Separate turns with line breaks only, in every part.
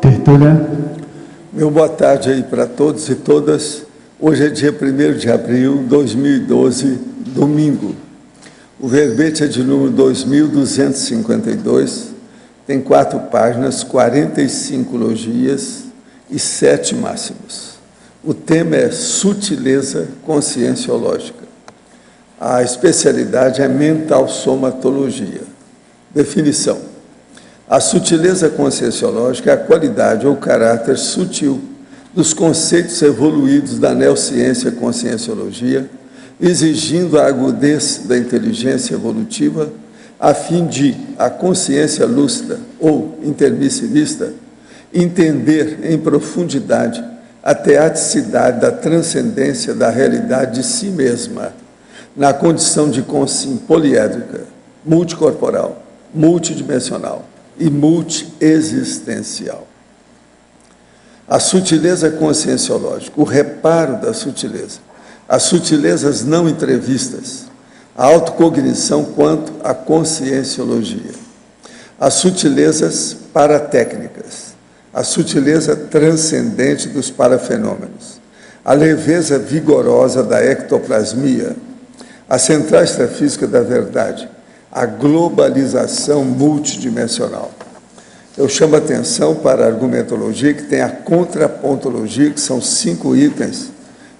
Tertúlia.
Meu boa tarde aí para todos e todas. Hoje é dia 1º de abril de 2012, domingo. O verbete é de número 2252, tem 4 páginas, 45 logias e 7 máximos. O tema é sutileza conscienciológica. A especialidade é mental somatologia. Definição: a sutileza conscienciológica é a qualidade ou caráter sutil dos conceitos evoluídos da neociência conscienciologia, exigindo a agudez da inteligência evolutiva, a fim de a consciência lúcida ou intermissivista entender em profundidade a teaticidade da transcendência da realidade de si mesma, na condição de consciência poliédrica, multicorporal, multidimensional e multiexistencial. A sutileza conscienciológica, o reparo da sutileza, as sutilezas não entrevistas, a autocognição quanto à conscienciologia, as sutilezas paratécnicas, a sutileza transcendente dos parafenômenos, a leveza vigorosa da ectoplasmia, a central extrafísica da verdade, a globalização multidimensional. Eu chamo a atenção para a argumentologia, que tem a contrapontologia, que são 5 itens,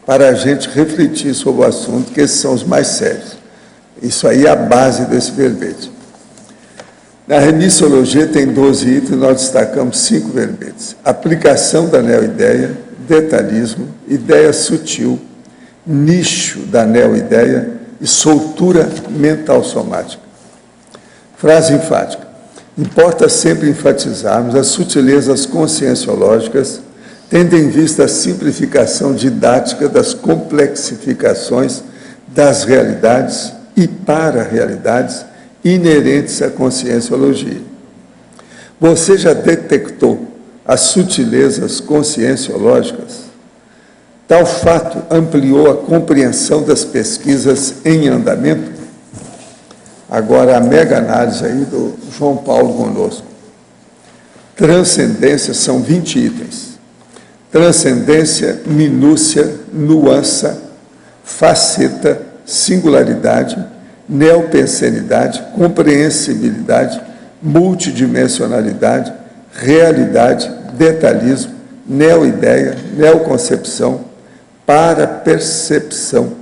para a gente refletir sobre o assunto, que esses são os mais sérios. Isso aí é a base desse verbete. Na remissiologia tem 12 itens, nós destacamos 5 verbetes. Aplicação da neo-ideia, detalhismo, ideia sutil, nicho da neo-ideia e soltura mental somática. Frase enfática: importa sempre enfatizarmos as sutilezas conscienciológicas, tendo em vista a simplificação didática das complexificações das realidades e para-realidades inerentes à conscienciologia. Você já detectou as sutilezas conscienciológicas? Tal fato ampliou a compreensão das pesquisas em andamento? Agora, a mega análise aí do João Paulo conosco. Transcendência são 20 itens. Transcendência, minúcia, nuança, faceta, singularidade, neopensenidade, compreensibilidade, multidimensionalidade, realidade, detalhismo, neo-ideia, neoconcepção, parapercepção,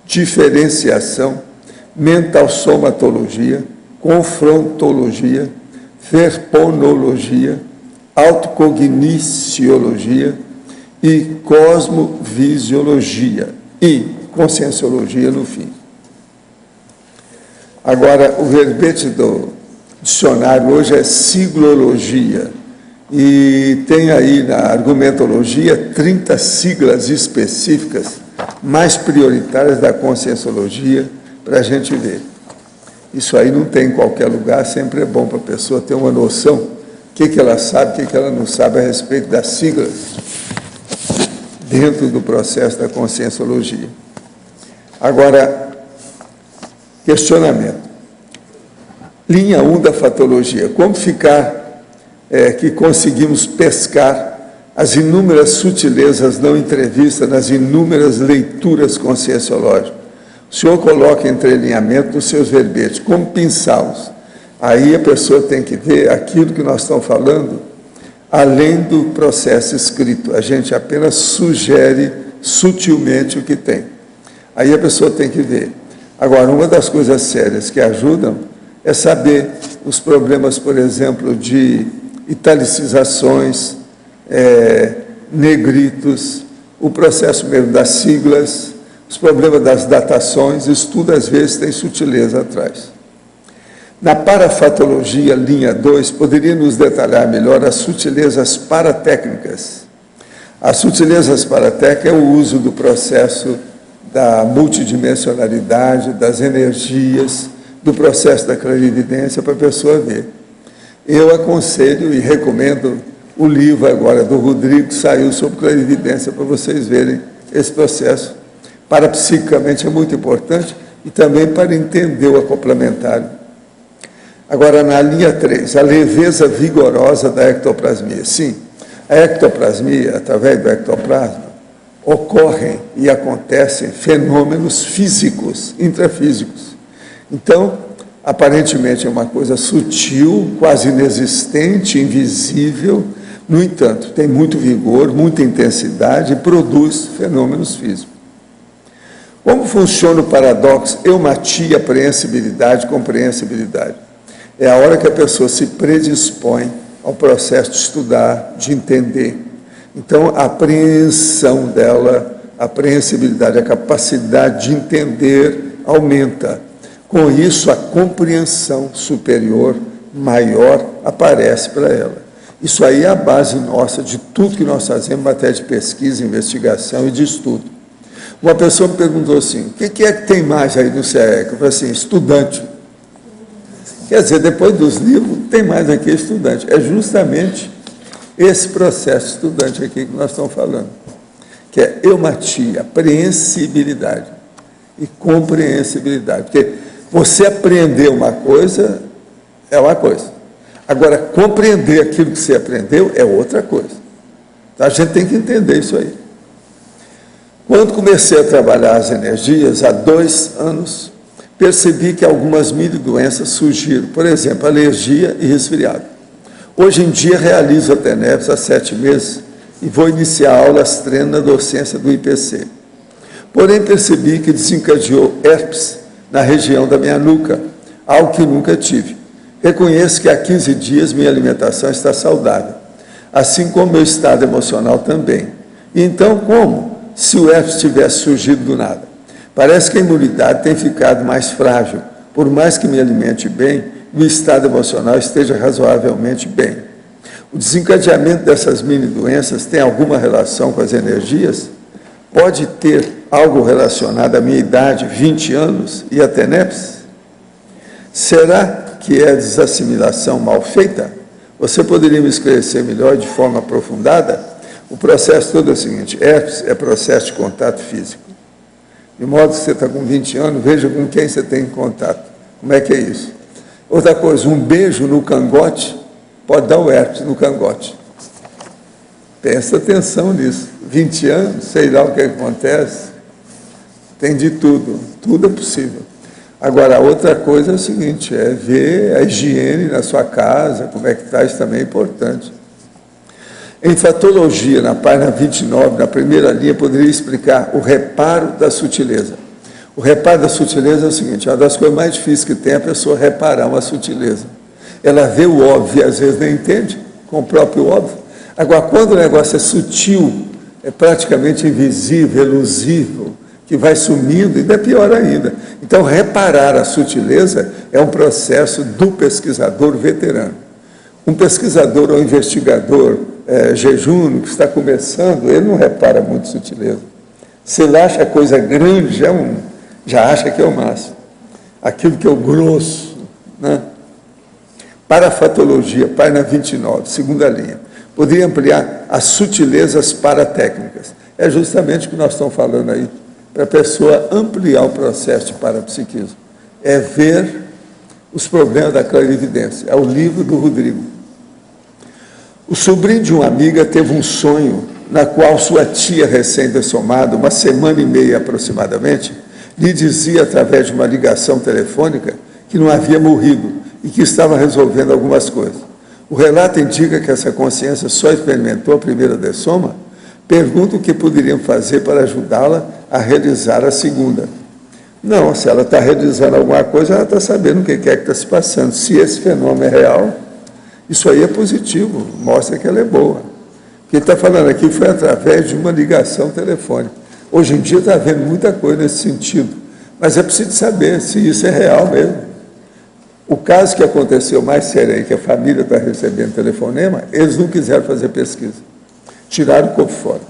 diferenciação, mental somatologia, confrontologia, verponologia, autocogniciologia e cosmovisiologia e conscienciologia no fim. Agora, o verbete do dicionário hoje é siglologia e tem aí na argumentologia 30 siglas específicas mais prioritárias da conscienciologia para a gente ver. Isso aí não tem em qualquer lugar, sempre é bom para a pessoa ter uma noção o que ela sabe, o que ela não sabe a respeito das siglas dentro do processo da conscienciologia. Agora, questionamento. Linha 1 da fatologia. Como ficar que conseguimos pescar as inúmeras sutilezas não entrevistas nas inúmeras leituras conscienciológicas? O senhor coloca entrelinhamento dos seus verbetes, como pensá-los? Aí a pessoa tem que ver aquilo que nós estamos falando, além do processo escrito. A gente apenas sugere sutilmente o que tem. Aí a pessoa tem que ver. Agora, uma das coisas sérias que ajudam é saber os problemas, por exemplo, de italicizações, negritos, o processo mesmo das siglas, os problemas das datações, isso tudo às vezes tem sutileza atrás. Na parafatologia, linha 2, poderia nos detalhar melhor as sutilezas paratécnicas. As sutilezas paratécnicas é o uso do processo da multidimensionalidade, das energias, do processo da clarividência para a pessoa ver. Eu aconselho e recomendo o livro agora do Rodrigo, que saiu sobre clarividência, para vocês verem esse processo. Parapsiquicamente é muito importante e também para entender o acoplamentário. Agora, na linha 3, a leveza vigorosa da ectoplasmia. Sim, a ectoplasmia, através do ectoplasma, ocorrem e acontecem fenômenos físicos, intrafísicos. Então, aparentemente é uma coisa sutil, quase inexistente, invisível, no entanto, tem muito vigor, muita intensidade e produz fenômenos físicos. Como funciona o paradoxo eumatia, aprehensibilidade, comprehensibilidade? É a hora que a pessoa se predispõe ao processo de estudar, de entender. Então, a apreensão dela, a aprehensibilidade, a capacidade de entender aumenta. Com isso, a compreensão superior, maior, aparece para ela. Isso aí é a base nossa de tudo que nós fazemos em matéria de pesquisa, investigação e de estudo. Uma pessoa me perguntou assim, o que é que tem mais aí no CEEC? Eu falei assim, estudante. Quer dizer, depois dos livros, tem mais aqui estudante. É justamente esse processo estudante aqui que nós estamos falando, que é eumatia, apreensibilidade e compreensibilidade. Porque você aprender uma coisa é uma coisa. Agora, compreender aquilo que você aprendeu é outra coisa. Então, a gente tem que entender isso aí. Quando comecei a trabalhar as energias, há 2 anos, percebi que algumas mini-doenças surgiram, por exemplo, alergia e resfriado. Hoje em dia, realizo a TENEPS há 7 meses e vou iniciar aulas treino na docência do IPC. Porém, percebi que desencadeou herpes na região da minha nuca, algo que nunca tive. Reconheço que há 15 dias minha alimentação está saudável, assim como meu estado emocional também. E então, como? Se o herpes tivesse surgido do nada. Parece que a imunidade tem ficado mais frágil, por mais que me alimente bem, o estado emocional esteja razoavelmente bem. O desencadeamento dessas mini-doenças tem alguma relação com as energias? Pode ter algo relacionado à minha idade, 20 anos, e a TENEPS? Será que é desassimilação mal feita? Você poderia me esclarecer melhor de forma aprofundada? O processo todo é o seguinte, herpes é processo de contato físico. De modo que você está com 20 anos, veja com quem você tem contato. Como é que é isso? Outra coisa, um beijo no cangote pode dar o herpes no cangote. Presta atenção nisso. 20 anos, sei lá o que acontece, tem de tudo, tudo é possível. Agora, a outra coisa é o seguinte, é ver a higiene na sua casa, como é que está, isso também é importante. Em fatologia, na página 29, na primeira linha, poderia explicar o reparo da sutileza. O reparo da sutileza é o seguinte, uma das coisas mais difíceis que tem é a pessoa reparar uma sutileza. Ela vê o óbvio e às vezes não entende, com o próprio óbvio. Agora, quando o negócio é sutil, é praticamente invisível, elusível, que vai sumindo, ainda é pior ainda. Então, reparar a sutileza é um processo do pesquisador veterano. Um pesquisador ou investigador jejum, que está começando, ele não repara muito sutileza. Se ele acha a coisa grande, já acha que é o máximo. Aquilo que é o grosso, né? Parafatologia, página 29, segunda linha. Poderia ampliar as sutilezas paratécnicas. É justamente o que nós estamos falando aí, para a pessoa ampliar o processo de parapsiquismo. É ver os problemas da clarividência. É o livro do Rodrigo. O sobrinho de uma amiga teve um sonho na qual sua tia recém-dessomada, 1 semana e meia aproximadamente, lhe dizia, através de uma ligação telefônica, que não havia morrido e que estava resolvendo algumas coisas. O relato indica que essa consciência só experimentou a primeira dessoma. Pergunta o que poderiam fazer para ajudá-la a realizar a segunda. Não, se ela está realizando alguma coisa, ela está sabendo o que é que está se passando. Se esse fenômeno é real, isso aí é positivo, mostra que ela é boa. O que ele está falando aqui foi através de uma ligação telefônica. Hoje em dia está havendo muita coisa nesse sentido, mas é preciso saber se isso é real mesmo. O caso que aconteceu mais sério aí, que a família está recebendo telefonema, eles não quiseram fazer pesquisa. Tiraram o corpo fora.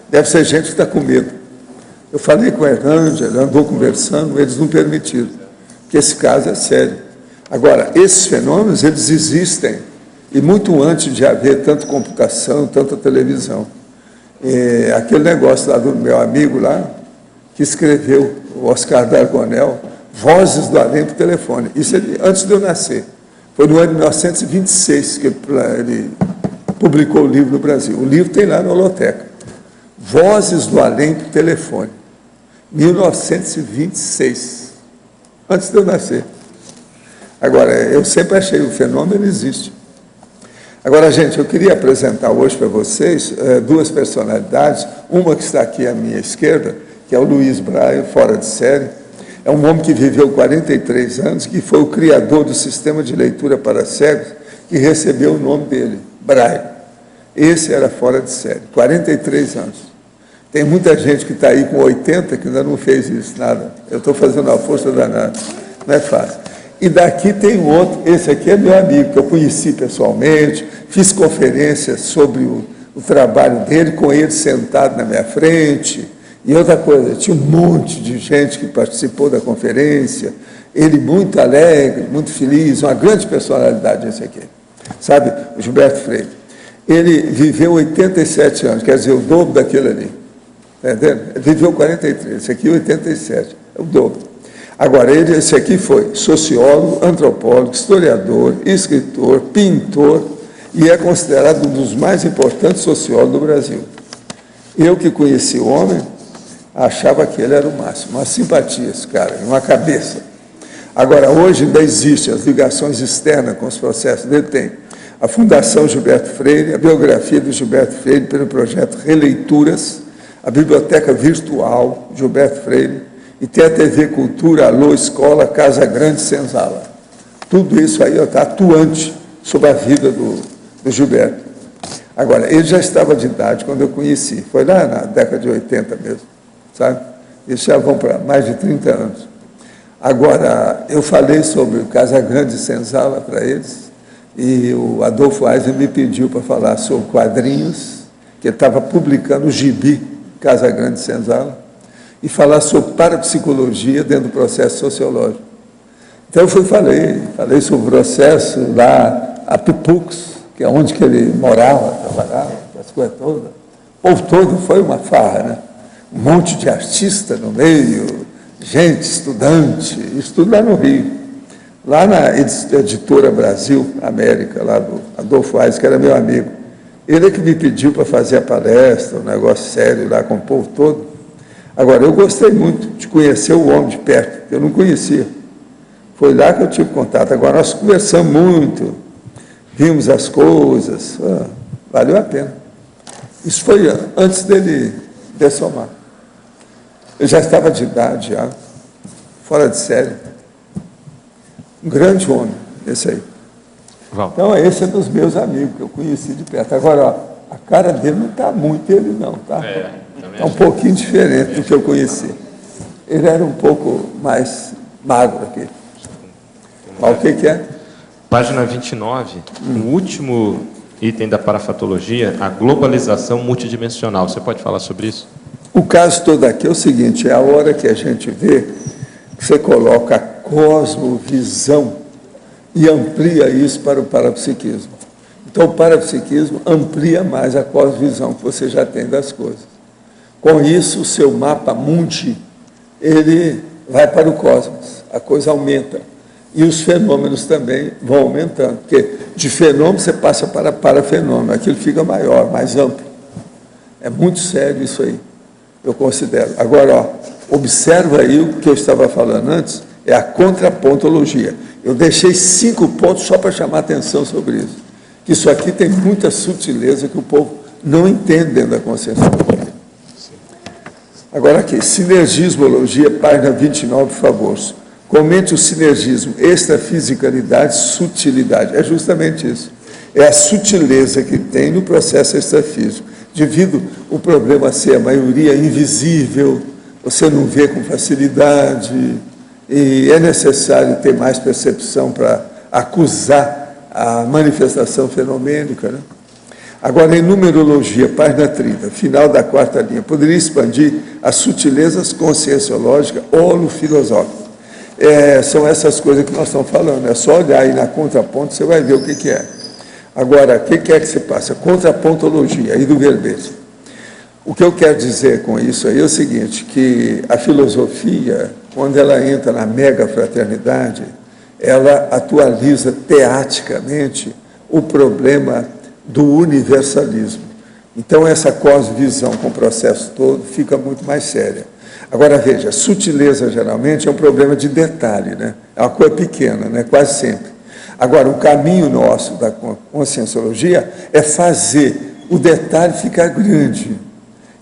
Deve ser gente que está com medo. Eu falei com a Hernândia, ela andou conversando, eles não permitiram, porque esse caso é sério. Agora, esses fenômenos, eles existem, e muito antes de haver tanta computação, tanta televisão. Aquele negócio lá do meu amigo lá, que escreveu, o Oscar Dargonel, Vozes do Além por telefone. Isso antes de eu nascer. Foi no ano de 1926 que ele publicou o livro no Brasil. O livro tem lá na Holoteca. Vozes do Além do Telefone. 1926. Antes de eu nascer. Agora, eu sempre achei o fenômeno existe. Agora, gente, eu queria apresentar hoje para vocês duas personalidades. Uma que está aqui à minha esquerda, que é o Luiz Braille, fora de série. É um homem que viveu 43 anos, que foi o criador do sistema de leitura para cegos, que recebeu o nome dele, Braille. Esse era fora de série, 43 anos. Tem muita gente que está aí com 80 que ainda não fez isso, nada. Eu estou fazendo uma força danada, não é fácil. E daqui tem um outro, esse aqui é meu amigo, que eu conheci pessoalmente, fiz conferências sobre o trabalho dele, com ele sentado na minha frente. E outra coisa, tinha um monte de gente que participou da conferência, ele muito alegre, muito feliz, uma grande personalidade esse aqui, sabe, o Gilberto Freire. Ele viveu 87 anos, quer dizer, o dobro daquele ali, está entendendo? Ele viveu 43, esse aqui 87, é o dobro. Agora, esse aqui foi sociólogo, antropólogo, historiador, escritor, pintor, e é considerado um dos mais importantes sociólogos do Brasil. Eu que conheci o homem, achava que ele era o máximo, uma simpatia esse cara, uma cabeça. Agora, hoje ainda existem as ligações externas com os processos dele, tem a Fundação Gilberto Freire, a biografia do Gilberto Freire pelo projeto Releituras, a Biblioteca Virtual Gilberto Freire, e tem a TV Cultura, Alô Escola, Casa Grande, Senzala. Tudo isso aí está atuante sobre a vida do Gilberto. Agora, ele já estava de idade quando eu conheci, foi lá na década de 80 mesmo, sabe? Eles já vão para mais de 30 anos. Agora, eu falei sobre o Casa Grande, Senzala para eles, e o Adolfo Eisner me pediu para falar sobre quadrinhos, que ele estava publicando o gibi Casa Grande, Senzala, e falar sobre parapsicologia dentro do processo sociológico. Então eu falei sobre o processo lá, a Pipucos, que é onde que ele morava, trabalhava, as coisas todas. O povo todo foi uma farra, né? Um monte de artista no meio, gente, estudante, isso tudo lá no Rio. Lá na Editora Brasil América, lá do Adolfo Eisner, que era meu amigo. Ele é que me pediu para fazer a palestra, um negócio sério lá com o povo todo. Agora, eu gostei muito de conhecer o homem de perto, que eu não conhecia. Foi lá que eu tive contato. Agora, nós conversamos muito, vimos as coisas, valeu a pena. Isso foi antes dele dessomar. Eu já estava de idade, já, fora de série. Um grande homem, esse aí. Então, esse é dos meus amigos, que eu conheci de perto. Agora, ó, a cara dele não está muito ele, não, tá? É um pouquinho diferente do que eu conheci. Ele era um pouco mais magro aqui. Mas o que é?
Página 29, o último item da parafatologia, a globalização multidimensional. Você pode falar sobre isso?
O caso todo aqui é o seguinte, é a hora que a gente vê que você coloca a cosmovisão e amplia isso para o parapsiquismo. Então, o parapsiquismo amplia mais a cosmovisão que você já tem das coisas. Com isso, o seu mapa mundi, ele vai para o cosmos, a coisa aumenta. E os fenômenos também vão aumentando, porque de fenômeno você passa para parafenômeno, aquilo fica maior, mais amplo. É muito sério isso aí, eu considero. Agora, ó, observa aí o que eu estava falando antes, é a contrapontologia. Eu deixei 5 pontos só para chamar a atenção sobre isso. Isso aqui tem muita sutileza que o povo não entende dentro da conscienciologia. Agora aqui, sinergismologia, página 29, por favor. Comente o sinergismo, extrafisicalidade, sutilidade. É justamente isso. É a sutileza que tem no processo extrafísico. Devido o problema ser a maioria invisível, você não vê com facilidade, e é necessário ter mais percepção para acusar a manifestação fenomênica, né? Agora, em numerologia, página 30, final da 4ª linha, poderia expandir as sutilezas conscienciológicas holofilosóficas. São essas coisas que nós estamos falando, é só olhar aí na contraponto, você vai ver o que é. Agora, o que é que se passa? Contrapontologia, aí do verbete. O que eu quero dizer com isso aí é o seguinte, que a filosofia, quando ela entra na mega fraternidade, ela atualiza teaticamente o problema do universalismo. Então, essa cosvisão com o processo todo fica muito mais séria. Agora, veja, sutileza, geralmente, é um problema de detalhe, né? É uma coisa pequena, né? Quase sempre. Agora, o caminho nosso da conscienciologia é fazer o detalhe ficar grande.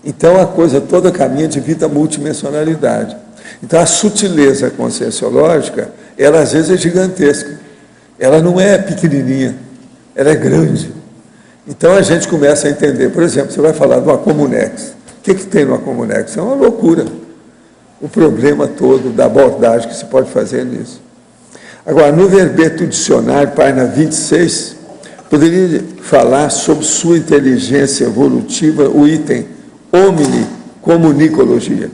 Então, a coisa toda caminha devido à multidimensionalidade. Então, a sutileza conscienciológica, ela às vezes é gigantesca. Ela não é pequenininha, ela é grande. Então, a gente começa a entender. Por exemplo, você vai falar de uma Comunex. O que tem numa Comunex? É uma loucura. O problema todo da abordagem que se pode fazer nisso. Agora, no verbete dicionário, página 26, poderia falar sobre sua inteligência evolutiva, o item omnicomunicologia.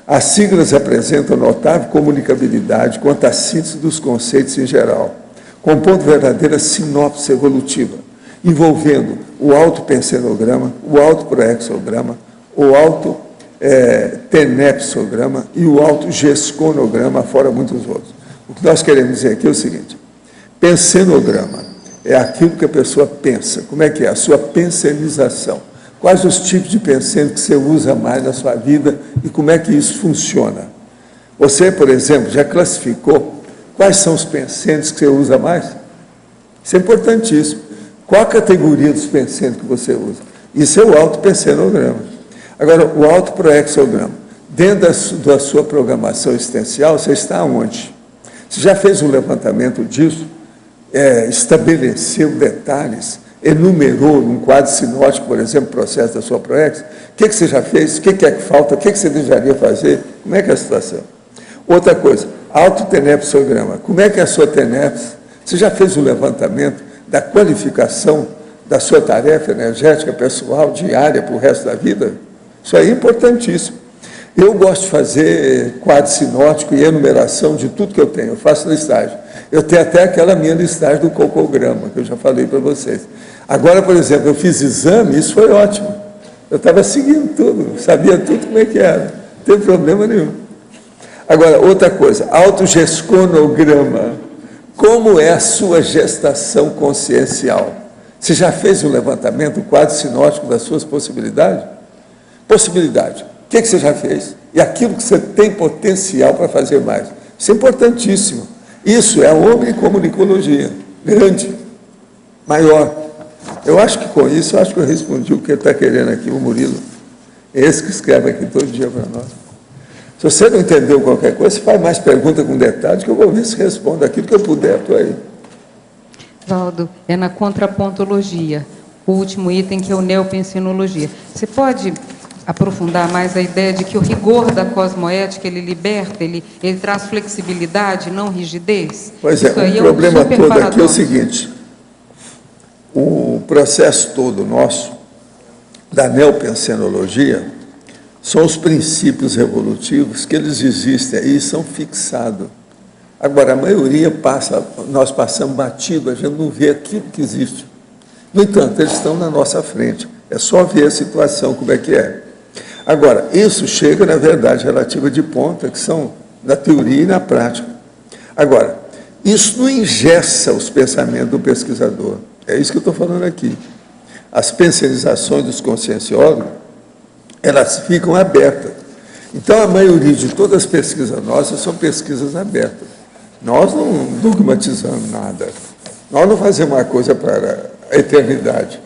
As siglas apresentam notável comunicabilidade quanto à síntese dos conceitos em geral, compondo verdadeira sinopse evolutiva, envolvendo o autopensenograma, o autoproexograma, o autotenepsograma e o autogesconograma, fora muitos outros. O que nós queremos dizer aqui é o seguinte: pensenograma é aquilo que a pessoa pensa. Como é que é? A sua pensenização. Quais os tipos de pensamento que você usa mais na sua vida e como é que isso funciona? Você, por exemplo, já classificou quais são os pensamentos que você usa mais? Isso é importantíssimo. Qual a categoria dos pensamentos que você usa? Isso é o autopensenograma. Agora, o autoproexograma. Dentro da sua programação existencial, você está onde? Você já fez um levantamento disso? Estabeleceu detalhes? Enumerou num quadro sinótico, por exemplo, o processo da sua proex? O que você já fez? O que é que falta? O que você desejaria fazer? Como é que é a situação? Outra coisa, autotenepsograma. Como é que é a sua tenepse? Você já fez o levantamento da qualificação da sua tarefa energética pessoal, diária, para o resto da vida? Isso aí é importantíssimo. Eu gosto de fazer quadro sinótico e enumeração de tudo que eu tenho. Eu faço listagem. Eu tenho até aquela minha listagem do cocograma, que eu já falei para vocês. Agora, por exemplo, eu fiz exame, isso foi ótimo. Eu estava seguindo tudo, sabia tudo como é que era. Não teve problema nenhum. Agora, outra coisa, autogesconograma. Como é a sua gestação consciencial? Você já fez um levantamento, um quadro sinótico das suas possibilidades? Possibilidade. O que você já fez? E aquilo que você tem potencial para fazer mais. Isso é importantíssimo. Isso é a omnicomunicologia. Grande, maior. Eu acho que com isso, eu acho que eu respondi o que ele está querendo aqui, o Murilo. É esse que escreve aqui todo dia para nós. Se você não entendeu qualquer coisa, você faz mais pergunta com detalhes, que eu vou ver se respondo aquilo que eu puder, estou aí.
Valdo, é na contrapontologia, o último item, que é o neopensinologia. Você pode aprofundar mais a ideia de que o rigor da cosmoética, ele liberta, ele traz flexibilidade, não rigidez?
Pois é, o problema todo aqui é o seguinte: o processo todo nosso, da neopensenologia, são os princípios evolutivos que eles existem aí e são fixados. Agora, a maioria nós passamos batido, a gente não vê aquilo que existe. No entanto, eles estão na nossa frente. É só ver a situação, como é que é. Agora, isso chega na verdade relativa de ponta, que são na teoria e na prática. Agora, isso não engessa os pensamentos do pesquisador. É isso que eu estou falando aqui. As pensionizações dos conscienciólogos, elas ficam abertas. Então, a maioria de todas as pesquisas nossas são pesquisas abertas. Nós não dogmatizamos nada. Nós não fazemos uma coisa para a eternidade.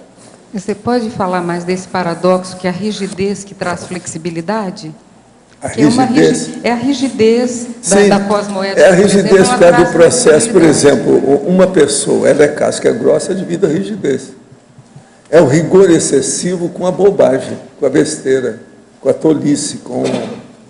Você pode falar mais desse paradoxo, que é a rigidez que traz flexibilidade?
A rigidez?
É a rigidez da cosmoética.
É a rigidez por causa do processo. Por exemplo, uma pessoa, ela é casca grossa devido à rigidez. É o rigor excessivo com a bobagem, com a besteira, com a tolice, com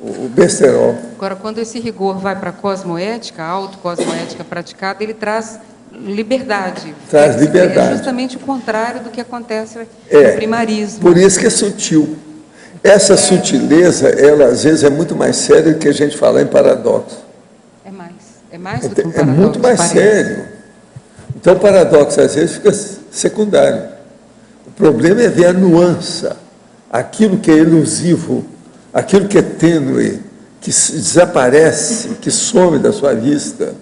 o besterol.
Agora, quando esse rigor vai para a cosmoética, a autocosmoética praticada, ele traz liberdade.
Traz liberdade.
É justamente o contrário do que acontece no primarismo.
Por isso que é sutil. Essa sutileza, ela às vezes é muito mais séria do que a gente falar em paradoxo.
É mais do que um paradoxo.
É muito mais sério. Então, o paradoxo às vezes fica secundário. O problema é ver a nuance, aquilo que é elusivo, aquilo que é tênue, que desaparece, que some da sua vista.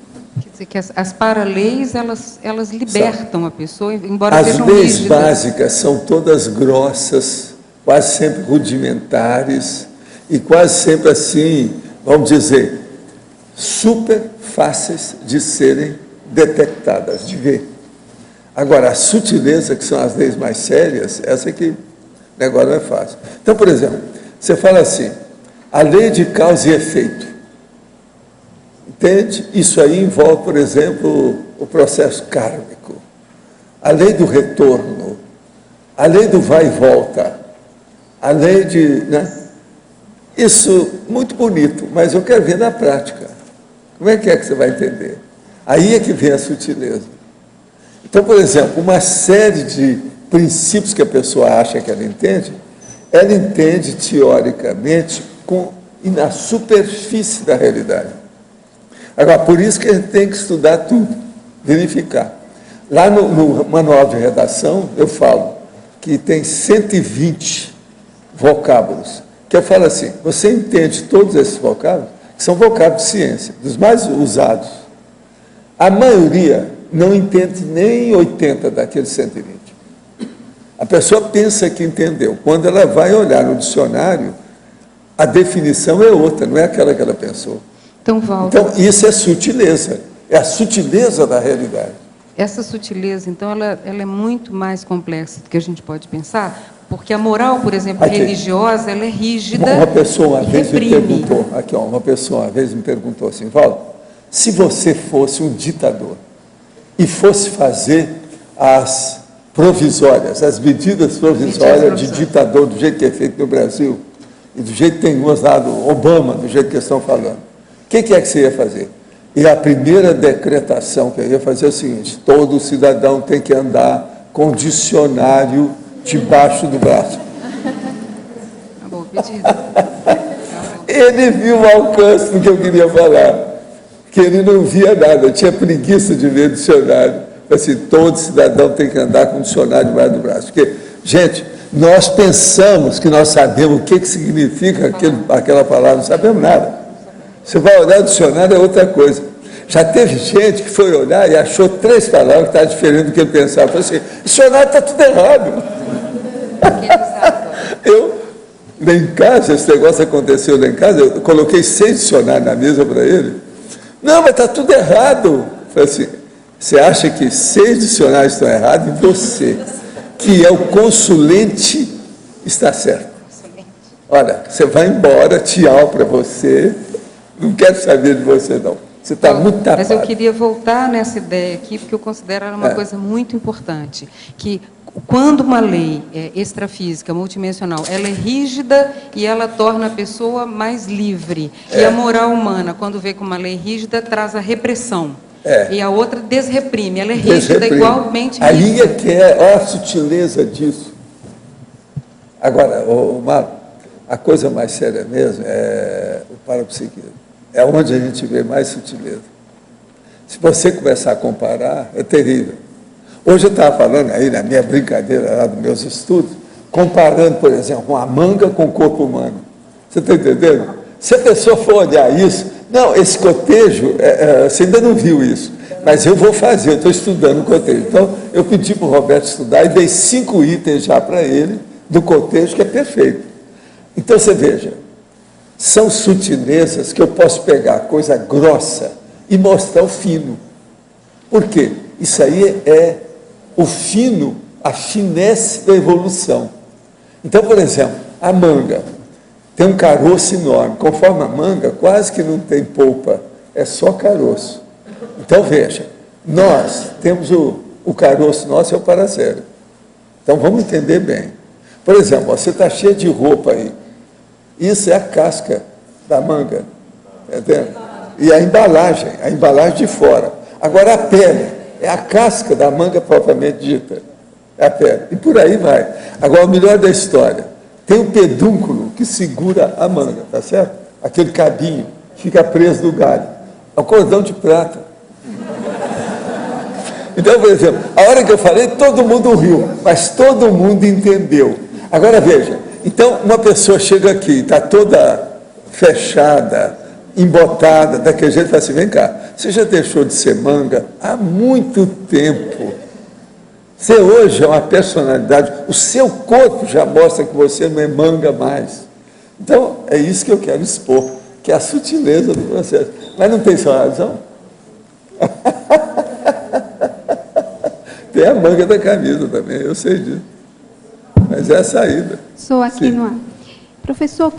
Quer dizer, dizer que as paraleis, elas libertam a pessoa, embora
As
sejam
leis
rígidas.
básicas são todas grossas, quase sempre rudimentares e quase sempre assim, vamos dizer, super fáceis de serem detectadas, de ver. Agora, a sutileza, que são as leis mais sérias, essa é que o negócio não é fácil. Então, por exemplo, você fala assim, a lei de causa e efeito. Entende? Isso aí envolve, por exemplo, o processo kármico, a lei do retorno, a lei do vai e volta, a lei de... né? Isso, muito bonito, mas eu quero ver na prática. Como é que você vai entender? Aí é que vem a sutileza. Então, por exemplo, uma série de princípios que a pessoa acha que ela entende teoricamente e na superfície da realidade. Agora, por isso que a gente tem que estudar tudo, verificar. Lá no manual de redação, eu falo que tem 120 vocábulos, que eu falo assim, você entende todos esses vocábulos, que são vocábulos de ciência, dos mais usados. A maioria não entende nem 80 daqueles 120. A pessoa pensa que entendeu. Quando ela vai olhar no dicionário, a definição é outra, não é aquela que ela pensou.
Então, Valdo,
Então, isso é sutileza, é a sutileza da realidade.
essa sutileza, então, ela é muito mais complexa do que a gente pode pensar, porque a moral, por exemplo,
Aqui.
religiosa, ela é rígida
Uma pessoa uma
e
vez me
reprime.
perguntou, uma pessoa uma vez me perguntou assim, Valdo, se você fosse um ditador e fosse fazer as provisórias, as medidas provisórias de ditador, do jeito que é feito no Brasil, e do jeito que tem usado Obama, do jeito que eles estão falando, o que é que você ia fazer? E a primeira decretação que eu ia fazer é o seguinte, todo cidadão tem que andar com dicionário debaixo do braço.
Tá bom, pedido.
Ele viu o alcance do que eu queria falar, que ele não via nada, tinha preguiça de ver dicionário. Assim, todo cidadão tem que andar com dicionário debaixo do braço. Porque, gente, nós pensamos que nós sabemos o que significa aquela palavra, não sabemos nada. Você vai olhar o dicionário, é outra coisa. Já teve gente que foi olhar e achou 3 palavras que estavam diferentes do que ele pensava. Falei assim, o dicionário está tudo errado. Lá em casa, esse negócio aconteceu lá em casa, eu coloquei 6 dicionários na mesa para ele. Não, mas está tudo errado. Falei assim, você acha que 6 dicionários estão errados e você, que é o consulente, está certo. Olha, você vai embora, tchau para você, não quero saber de você não. Você está muito tapado.
Mas eu queria voltar nessa ideia aqui, porque eu considero ela uma coisa muito importante, que quando uma lei extrafísica, multidimensional, ela é rígida e ela torna a pessoa mais livre. E a moral humana, quando vê com uma lei rígida, traz a repressão. E a outra desreprime, ela é rígida, igualmente rígida.
Aí é que é, olha a sutileza disso. Agora, a coisa mais séria mesmo é o parapsiquismo. É onde a gente vê mais sutileza. Se você começar a comparar, é terrível. Hoje eu estava falando aí na minha brincadeira lá dos meus estudos, comparando, por exemplo, a manga com o corpo humano. Você está entendendo? Se a pessoa for olhar isso, não, esse cotejo, você ainda não viu isso, mas eu vou fazer, eu estou estudando o cotejo. Então, eu pedi para o Roberto estudar e dei 5 itens já para ele do cotejo, que é perfeito. Então, você veja, são sutilezas que eu posso pegar coisa grossa e mostrar o fino. Por quê? Isso aí é o fino, a finesse da evolução. Então, por exemplo, a manga tem um caroço enorme. Conforme a manga, quase que não tem polpa, é só caroço. Então, veja, nós temos o caroço nosso é o paracérebro. Então, vamos entender bem. Por exemplo, você está cheio de roupa aí. Isso é a casca da manga. Entendeu? E a embalagem de fora. Agora, a pele é a casca da manga propriamente dita. É a pele. E por aí vai. Agora, o melhor da história, tem um pedúnculo que segura a manga, tá certo? Aquele cabinho que fica preso no galho. É o cordão de prata. Então, por exemplo, a hora que eu falei, todo mundo riu, mas todo mundo entendeu. Agora, veja, então, uma pessoa chega aqui, está toda fechada, embotada, daquele jeito, e fala assim, vem cá, Você já deixou de ser manga há muito tempo. Você hoje é uma personalidade, o seu corpo já mostra que você não é manga mais. Então, é isso que eu quero expor, que é a sutileza do processo. Mas não tem só razão? Tem a manga da camisa também, eu sei disso. Mas é a saída.
Sou aqui no ar. Professor,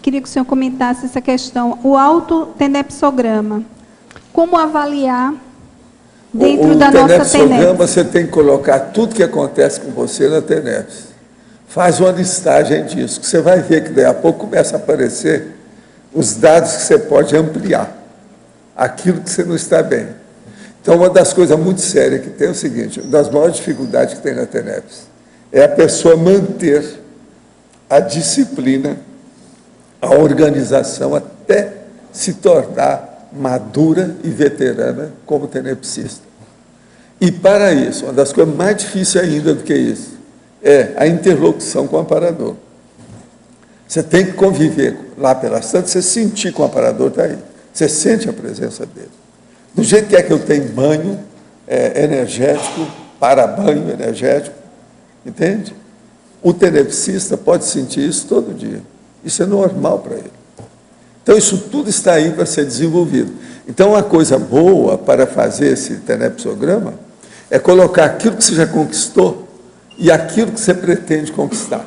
queria que o senhor comentasse essa questão, o autotenepsograma. Como avaliar dentro da nossa TENEPS?
Você tem que colocar tudo que acontece com você na TENEPS. Faz uma listagem disso, que você vai ver que daí a pouco começa a aparecer os dados que você pode ampliar, aquilo que você não está bem. Então, uma das coisas muito sérias que tem é o seguinte, uma das maiores dificuldades que tem na TENEPS é a pessoa manter a disciplina, a organização, até se tornar madura e veterana como tenepsista. E, para isso, uma das coisas mais difíceis ainda do que isso, é a interlocução com o amparador. Você tem que conviver lá pelas tantas, você sentir que o amparador está aí. Você sente a presença dele. Do jeito que é que eu tenho banho energético, para banho energético, entende? O tenepsista pode sentir isso todo dia. Isso é normal para ele. Então, isso tudo está aí para ser desenvolvido. Então, uma coisa boa para fazer esse tenepsograma é colocar aquilo que você já conquistou e aquilo que você pretende conquistar.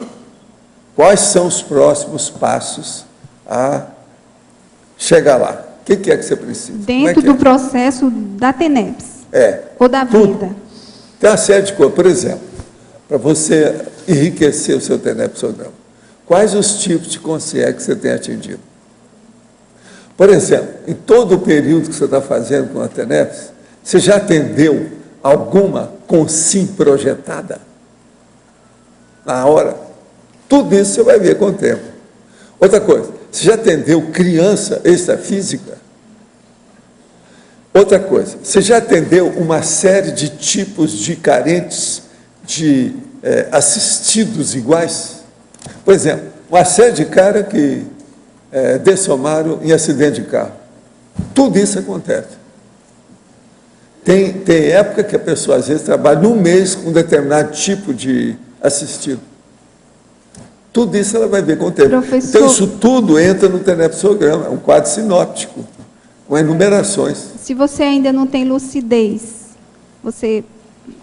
Quais são os próximos passos a chegar lá? O que é que você precisa?
Dentro do processo da TENEPS? Ou da vida?
Tem uma série de coisas. Por exemplo, para você enriquecer o seu tenepsograma, quais os tipos de consciência que você tem atingido? Por exemplo, em todo o período que você está fazendo com a TENEPS, você já atendeu alguma consim projetada? Na hora? Tudo isso você vai ver com o tempo. Outra coisa, você já atendeu criança extrafísica? Outra coisa, você já atendeu uma série de tipos de carentes de assistidos iguais? Por exemplo, uma série de caras que dessomaram em acidente de carro. Tudo isso acontece. Tem época que a pessoa, às vezes, trabalha um mês com um determinado tipo de assistido. Tudo isso ela vai ver com o tempo.
Professor...
Então, isso tudo entra no tenepsograma, é um quadro sinóptico, com enumerações.
Se você ainda não tem lucidez, você...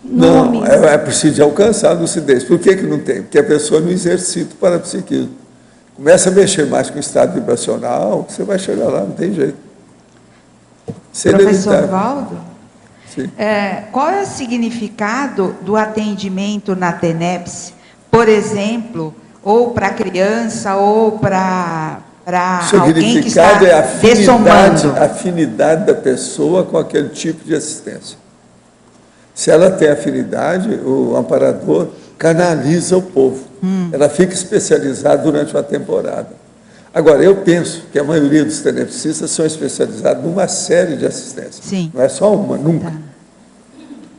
Não, é preciso de alcançar a lucidez. Por que não tem? Porque a pessoa não exercita o parapsiquismo. Começa a mexer mais com o estado vibracional, você vai chegar lá, não tem jeito.
Professor Valdo,
sim.
Qual é o significado do atendimento na TENEPS, por exemplo, ou para criança, ou para alguém que está dessomando?
A afinidade da pessoa com aquele tipo de assistência. Se ela tem afinidade, o amparador canaliza o povo. Ela fica especializada durante uma temporada. Agora, eu penso que a maioria dos tenepsistas são especializados numa série de assistências.
Sim.
Não é só uma, nunca.
Tá.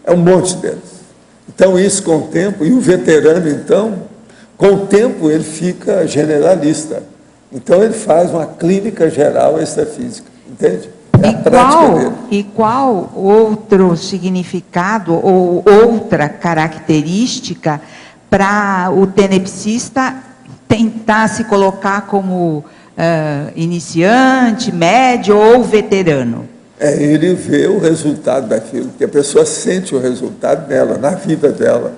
É um monte deles. Então, isso com o tempo, e o veterano, então, com o tempo ele fica generalista. Então, ele faz uma clínica geral extrafísica, entende? É a prática dele.
E qual outro significado ou outra característica para o tenepsista tentar se colocar como iniciante, médio ou veterano?
Ele vê o resultado daquilo, porque a pessoa sente o resultado dela, na vida dela.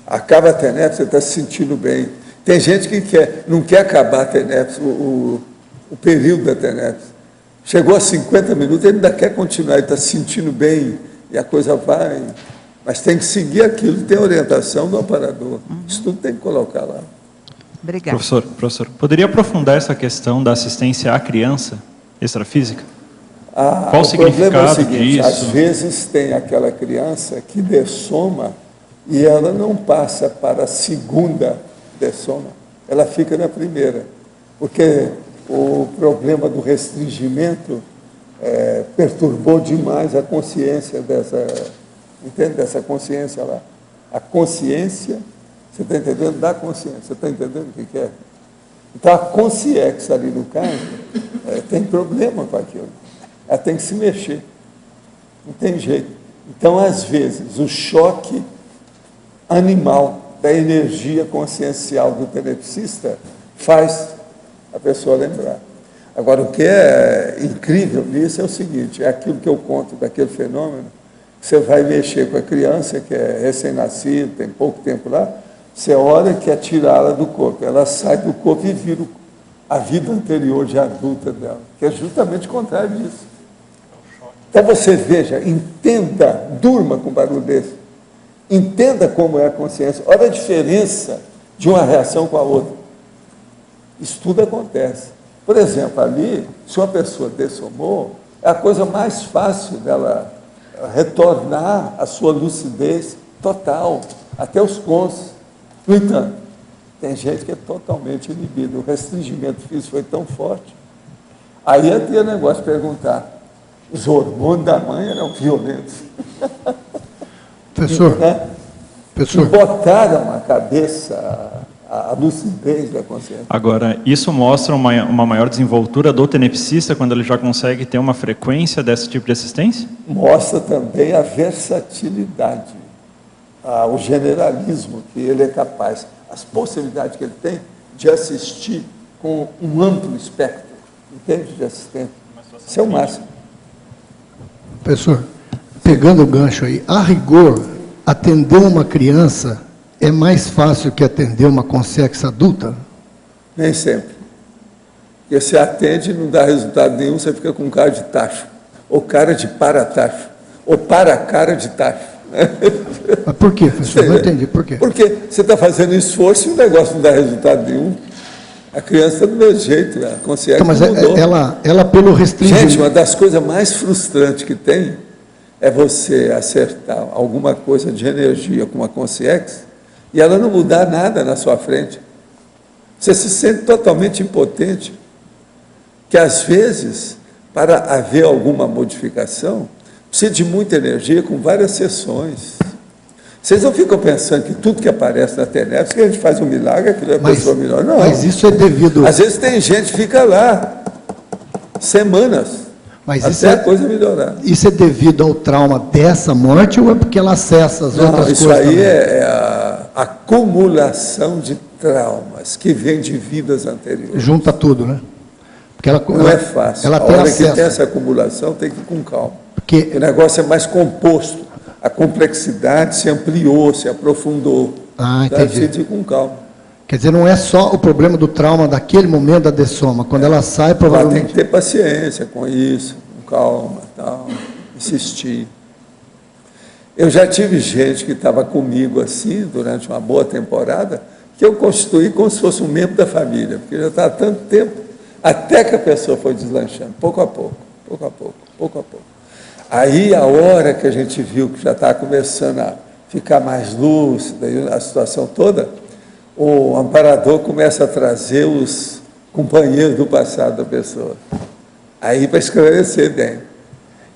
Acaba a TENEPS, você está se sentindo bem. Tem gente que não quer acabar a TENEPS, o período da TENEPS. Chegou a 50 minutos, ele ainda quer continuar, ele está se sentindo bem, e a coisa vai. Mas tem que seguir aquilo, tem orientação do amparador. Isso tudo tem que colocar lá.
Obrigada.
Professor, poderia aprofundar essa questão da assistência à criança extrafísica? Qual o significado disso?
Às vezes tem aquela criança que dessoma e ela não passa para a segunda dessoma, ela fica na primeira, porque o problema do restringimento perturbou demais a consciência dessa consciência lá. A consciência, você está entendendo? Da consciência, você está entendendo o que é? Então, a consciência ali no caso, tem problema com aquilo. ela tem que se mexer. Não tem jeito. Então, às vezes, o choque animal da energia consciencial do tenepsista faz a pessoa lembrar. Agora, o que é incrível nisso é o seguinte, é aquilo que eu conto daquele fenômeno, você vai mexer com a criança, que é recém-nascida, tem pouco tempo lá, você olha e quer tirá-la do corpo, ela sai do corpo e vira a vida anterior de adulta dela, que é justamente o contrário disso. Então você veja, entenda, durma com um barulho desse, entenda como é a consciência, olha a diferença de uma reação com a outra. Isso tudo acontece. Por exemplo, ali, se uma pessoa dessomou, é a coisa mais fácil dela retornar à sua lucidez total, até os cônscios. No entanto, tem gente que é totalmente inibida, o restringimento físico foi tão forte. Aí ia ter negócio de perguntar, os hormônios da mãe eram violentos.
Professor,
E botaram a cabeça, a lucidez da consciência.
Agora, isso mostra uma maior desenvoltura do tenepsista quando ele já consegue ter uma frequência desse tipo de assistência?
Mostra também a versatilidade, o generalismo que ele é capaz, as possibilidades que ele tem de assistir com um amplo espectro, entende, de assistência. Isso é o máximo.
professor, pegando o gancho aí, a rigor, atender uma criança é mais fácil que atender uma consciência adulta?
Nem sempre. Porque você atende e não dá resultado nenhum, você fica com cara de tacho, ou cara de para-tacho, ou para-cara de tacho.
Mas por quê, professor? Não entendi, por quê?
Porque você está fazendo esforço e o negócio não dá resultado nenhum. A criança está do mesmo jeito, a consciência
Então, mas
mudou.
ela pelo restringimento...
Gente, uma das coisas mais frustrantes que tem é você acertar alguma coisa de energia com uma consciência e ela não mudar nada na sua frente. Você se sente totalmente impotente, que às vezes, para haver alguma modificação, precisa de muita energia com várias sessões. Vocês não ficam pensando que tudo que aparece na TENEPS, que a gente faz um milagre, aquilo é a pessoa melhor. Não.
Mas isso é devido...
Às vezes tem gente que fica lá semanas,
Mas
até
isso
a coisa melhorar.
Isso é devido ao trauma dessa morte ou é porque ela acessa as outras
Isso
coisas
aí
também?
é a acumulação de traumas que vem de vidas anteriores.
Junta tudo, né? Porque
Não é fácil.
Ela
A
tem
hora
acesso.
que tem essa acumulação, tem que ir com calma.
Porque
O negócio é mais composto. A complexidade se ampliou, se aprofundou.
Ah,
Então,
entendi.
precisa ir com calma.
Quer dizer, não é só o problema do trauma daquele momento da dessoma. Quando ela sai,
Ela tem
provavelmente...
que ter paciência com isso, com calma, tal, insistir. Eu já tive gente que estava comigo assim, durante uma boa temporada, que eu constituí como se fosse um membro da família, porque já está há tanto tempo, até que a pessoa foi deslanchando, pouco a pouco, pouco a pouco, pouco a pouco. Aí, a hora que a gente viu que já estava começando a ficar mais lúcida, a situação toda, o amparador começa a trazer os companheiros do passado da pessoa. Aí, para esclarecer bem.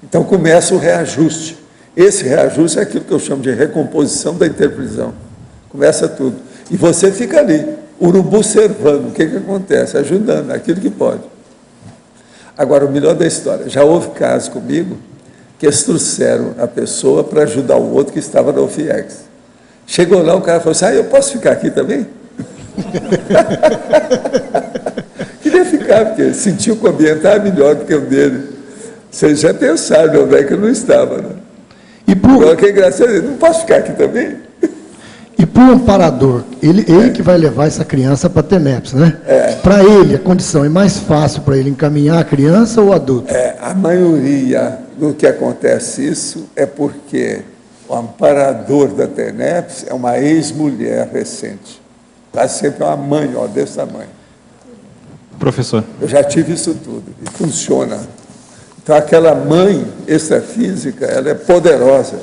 Então, começa o reajuste. Esse reajuste é aquilo que eu chamo de recomposição da interprisão. Começa tudo. E você fica ali, urubu servando, o que acontece? Ajudando, aquilo que pode. Agora, o melhor da história, já houve casos comigo que eles trouxeram a pessoa para ajudar o outro que estava na UFIEX. Chegou lá, o cara falou assim, eu posso ficar aqui também? Queria ficar, porque sentiu que o ambiente estava melhor do que o dele. Vocês já pensaram onde é que eu não estava, né? Agora, que é engraçado, não posso ficar aqui também?
E para o amparador, ele que vai levar essa criança para a TENEPS, né? Para ele, a condição é mais fácil para ele encaminhar a criança ou o adulto?
A maioria do que acontece isso é porque o amparador da TENEPS é uma ex-mulher recente. Quase sempre é uma mãe, ó, desse tamanho.
Professor.
Eu já tive isso tudo, e funciona. Então, aquela mãe extrafísica, ela é poderosa,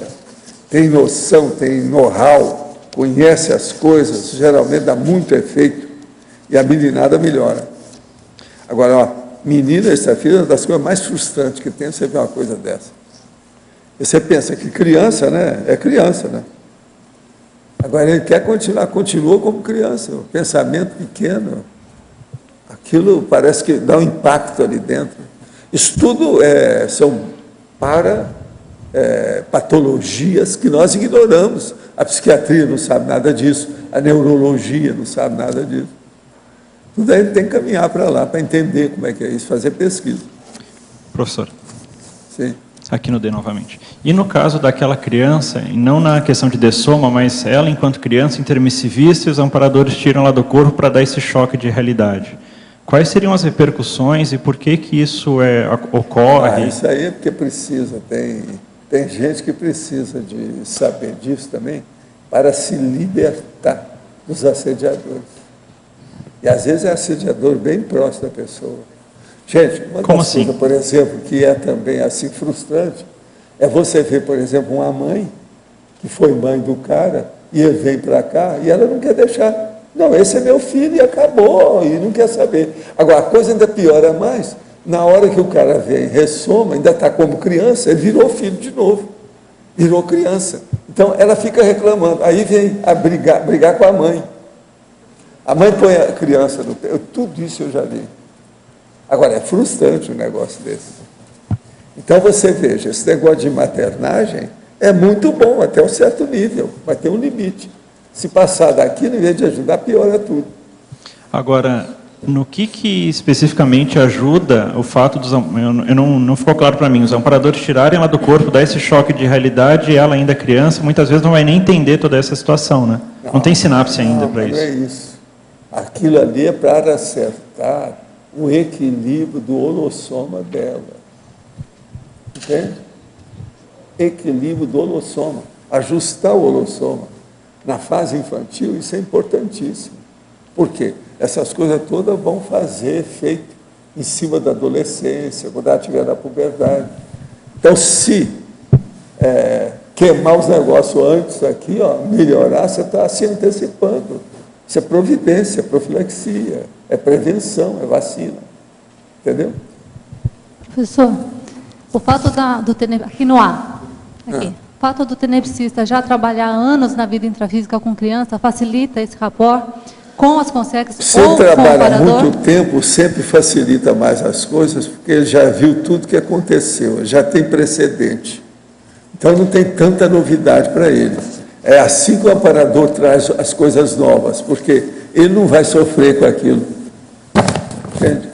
tem noção, tem know-how, conhece as coisas, geralmente dá muito efeito, e a meninada melhora. Agora, ó, menina extrafísica é uma das coisas mais frustrantes que tem, você vê uma coisa dessa. E você pensa que criança, né? É criança, né? Agora, ele quer continuar, continua como criança, o pensamento pequeno, aquilo parece que dá um impacto ali dentro. Isso tudo são patologias que nós ignoramos. A psiquiatria não sabe nada disso, a neurologia não sabe nada disso. Tudo aí tem que caminhar para lá, para entender como é que é isso, fazer pesquisa.
Professor.
Sim.
Aqui no D novamente. E no caso daquela criança, e não na questão de dessoma, mas ela, enquanto criança, intermissivista, e os amparadores tiram ela do corpo para dar esse choque de realidade. Quais seriam as repercussões e por que isso ocorre?
Isso aí é porque precisa, tem gente que precisa de saber disso também para se libertar dos assediadores. E às vezes é assediador bem próximo da pessoa. Gente, uma das coisas, por exemplo, que é também assim frustrante, é você ver, por exemplo, uma mãe que foi mãe do cara e ele vem para cá e ela não quer deixar. Não, esse é meu filho e acabou, e não quer saber. Agora, a coisa ainda piora mais, na hora que o cara vem, ressoma, ainda está como criança, ele virou filho de novo, virou criança. Então, ela fica reclamando, aí vem a brigar com a mãe. A mãe põe a criança no pé, tudo isso eu já li. Agora, é frustrante um negócio desse. Então, você veja, esse negócio de maternagem é muito bom até um certo nível, mas tem um limite. Se passar daqui, em vez de ajudar, piora tudo.
Agora, no que especificamente ajuda o fato dos... não ficou claro para mim, os amparadores tirarem ela do corpo, dar esse choque de realidade, e ela ainda criança, muitas vezes não vai nem entender toda essa situação, né? Não tem sinapse ainda para isso.
Não é isso. Aquilo ali é para acertar o equilíbrio do holossoma dela. Entende? Equilíbrio do holossoma. Ajustar o holossoma. Na fase infantil, isso é importantíssimo. Por quê? Essas coisas todas vão fazer efeito em cima da adolescência, quando ela estiver na puberdade. Então, se queimar os negócios antes aqui, melhorar, você está se antecipando. Isso é providência, profilaxia, é prevenção, é vacina. Entendeu?
Professor, o fato do aqui no ar, aqui. O fato do tenepsista já trabalhar anos na vida intrafísica com criança facilita esse rapport com as consequências
Se ele trabalha muito tempo, sempre facilita mais as coisas, porque ele já viu tudo que aconteceu, já tem precedente. Então não tem tanta novidade para ele. É assim que o amparador traz as coisas novas, porque ele não vai sofrer com aquilo. Entende?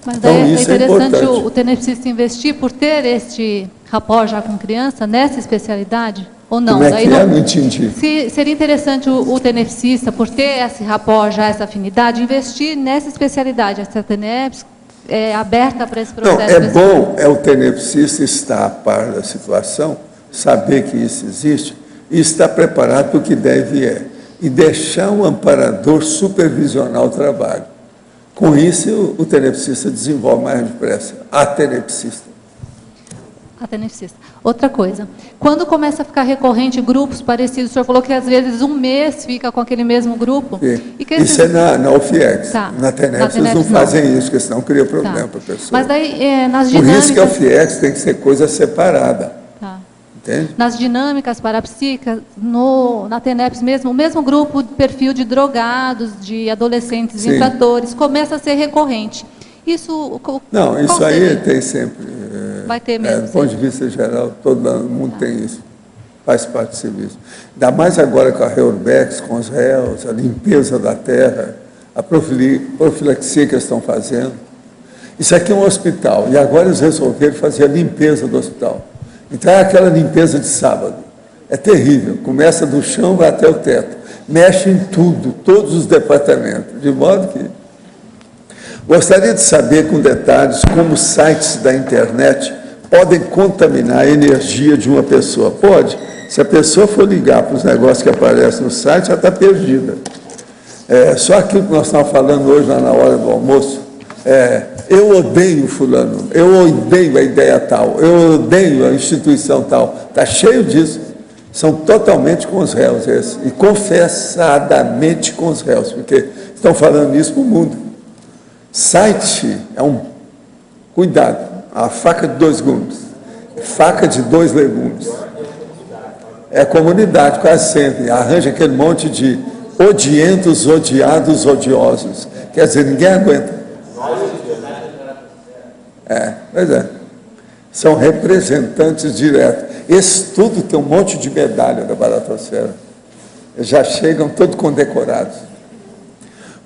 Mas então, é interessante o tenepsista investir por ter este rapport já com criança nessa especialidade ou não?
Como é que não entendi.
Seria interessante o tenepsista, por ter esse rapport já, essa afinidade, investir nessa especialidade, essa TENEPS aberta para esse processo?
Não, bom o tenepsista estar a par da situação, saber que isso existe e estar preparado para o que deve e deixar o amparador supervisionar o trabalho. Com isso, o tenepsista desenvolve mais depressa. A tenepsista.
Outra coisa, quando começa a ficar recorrente grupos parecidos, o senhor falou que às vezes um mês fica com aquele mesmo grupo.
E que isso é na UFIEX.
Tá.
Na TENEPS eles não fazem isso, porque senão cria problema para a pessoa.
Mas daí, nas dinâmicas...
Por isso que a UFIEX tem que ser coisa separada.
Tá.
Entende?
Nas dinâmicas parapsíquicas, na TENEPS mesmo, o mesmo grupo de perfil de drogados, de adolescentes infratores, começa a ser recorrente. Isso...
Não, isso aí tem sempre...
Vai ter mesmo.
Do ponto de vista geral, todo mundo tem isso. Faz parte do serviço. Ainda mais agora com a Reurbex, com os réus, a limpeza da terra, a profilaxia que eles estão fazendo. Isso aqui é um hospital, e agora eles resolveram fazer a limpeza do hospital. Então é aquela limpeza de sábado. É terrível. Começa do chão, vai até o teto. Mexe em tudo, todos os departamentos. De modo que... Gostaria de saber com detalhes como os sites da internet podem contaminar a energia de uma pessoa. Pode. Se a pessoa for ligar para os negócios que aparecem no site, ela está perdida. Só aquilo que nós estávamos falando hoje lá na hora do almoço, eu odeio fulano, eu odeio a ideia tal, eu odeio a instituição tal. Está cheio disso. São totalmente com os réus esses. E confessadamente com os réus, porque estão falando isso para o mundo. Site é cuidado, a faca de 2 gumes, faca de 2 legumes. É a comunidade, quase sempre, arranja aquele monte de odientos, odiados, odiosos. Quer dizer, ninguém aguenta. Pois é. São representantes diretos. Esse tudo tem um monte de medalha da baratosfera. Eles já chegam todos condecorados.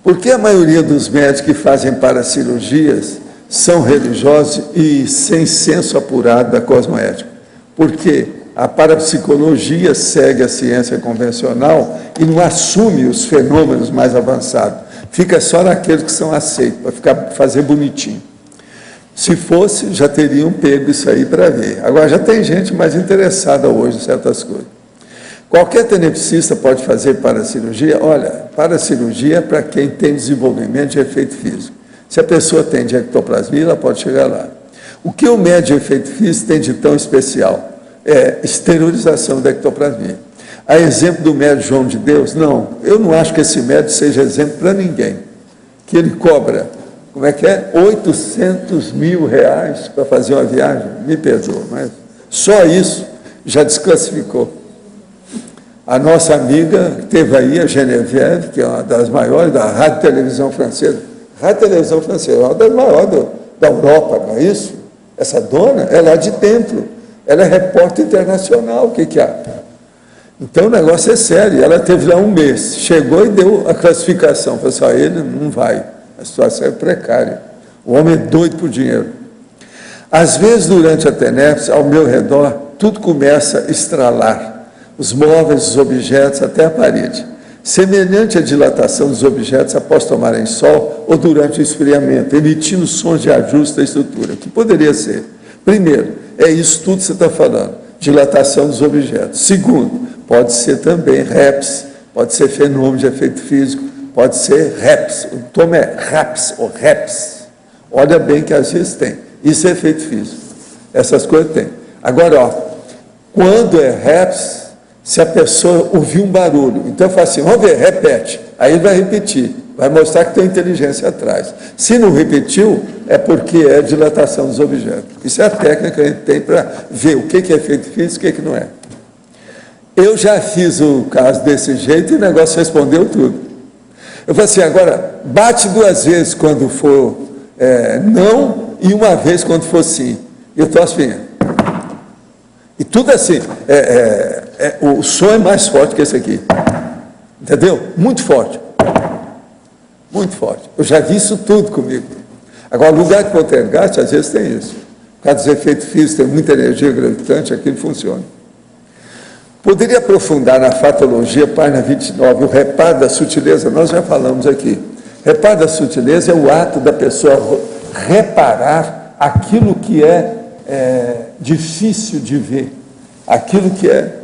Por que a maioria dos médicos que fazem paracirurgias são religiosos e sem senso apurado da cosmoética? Porque a parapsicologia segue a ciência convencional e não assume os fenômenos mais avançados. Fica só naqueles que são aceitos, para fazer bonitinho. Se fosse, já teriam pego isso aí para ver. Agora, já tem gente mais interessada hoje em certas coisas. Qualquer tenepsista pode fazer paracirurgia? Olha, paracirurgia é para quem tem desenvolvimento de efeito físico. Se a pessoa tem de ectoplasmia, ela pode chegar lá. O que o médio de efeito físico tem de tão especial? É esterilização da ectoplasmia. A exemplo do médico João de Deus? Não, eu não acho que esse médico seja exemplo para ninguém. Que ele cobra, como é que é? 800 mil reais para fazer uma viagem? Me perdoa, mas só isso já desclassificou. A nossa amiga que teve aí, a Geneviève, que é uma das maiores da Rádio Televisão Francesa. Rádio Televisão Francesa é uma das maiores da Europa, não é isso? Essa dona é lá de dentro. Ela é repórter internacional, o que há? Então o negócio é sério. Ela teve lá um mês, chegou e deu a classificação. Falou assim, ele não vai, a situação é precária. O homem é doido por dinheiro. Às vezes, durante a TENEPS, ao meu redor, tudo começa a estralar. Os móveis, os objetos, até a parede. Semelhante à dilatação dos objetos após tomarem sol ou durante o esfriamento, emitindo sons de ajuste da estrutura. O que poderia ser? Primeiro, é isso tudo que você está falando, dilatação dos objetos. Segundo, pode ser também REPS, pode ser fenômeno de efeito físico, pode ser REPS, o nome é RAPS ou REPS. Olha bem que às vezes tem. Isso é efeito físico. Essas coisas tem. Agora, ó, quando é REPS, se a pessoa ouvir um barulho, então fala assim, vamos ver, repete. Aí ele vai repetir, vai mostrar que tem inteligência atrás. Se não repetiu, é porque é dilatação dos objetos. Isso é a técnica que a gente tem para ver o que é efeito físico e o que não é. Eu já fiz o caso desse jeito e o negócio respondeu tudo. Eu falei assim, agora, bate 2 vezes quando for não e 1 vez quando for sim. E eu estou assim. E tudo assim, o som é mais forte que esse aqui. Entendeu? Muito forte. Muito forte. Eu já vi isso tudo comigo. Agora, o lugar de poltergeist, às vezes tem isso. Por causa dos efeitos físicos, tem muita energia gravitante, aquilo funciona. Poderia aprofundar na fatologia, página 29, o reparo da sutileza, nós já falamos aqui. Reparo da sutileza é o ato da pessoa reparar aquilo que é difícil de ver, aquilo que é.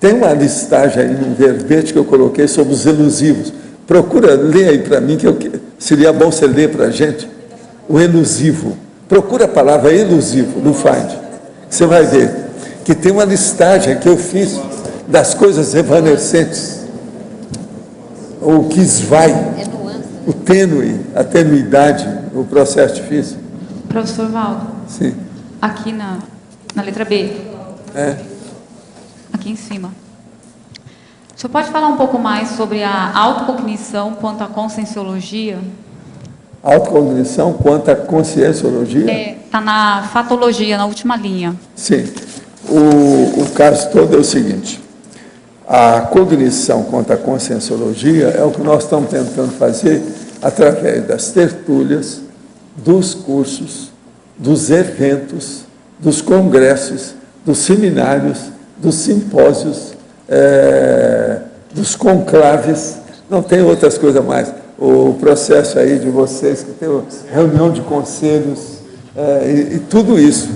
Tem uma listagem aí num verbete que eu coloquei sobre os elusivos. Procura ler aí para mim, seria bom você ler para a gente, o elusivo. Procura a palavra elusivo no Find. Você vai ver que tem uma listagem que eu fiz das coisas evanescentes. O que esvai, o tênue, a tenuidade, o processo difícil.
Professor Valdo.
Sim.
Aqui na letra B. Aqui em cima. O senhor pode falar um pouco mais sobre a autocognição quanto à conscienciologia?
Autocognição quanto à conscienciologia?
Está na fatologia, na última linha.
Sim. O caso todo é o seguinte. A cognição quanto à conscienciologia é o que nós estamos tentando fazer através das tertúlias, dos cursos, dos eventos, dos congressos, dos seminários, dos simpósios, dos conclaves, não tem outras coisas mais. O processo aí de vocês, que tem reunião de conselhos, e tudo isso.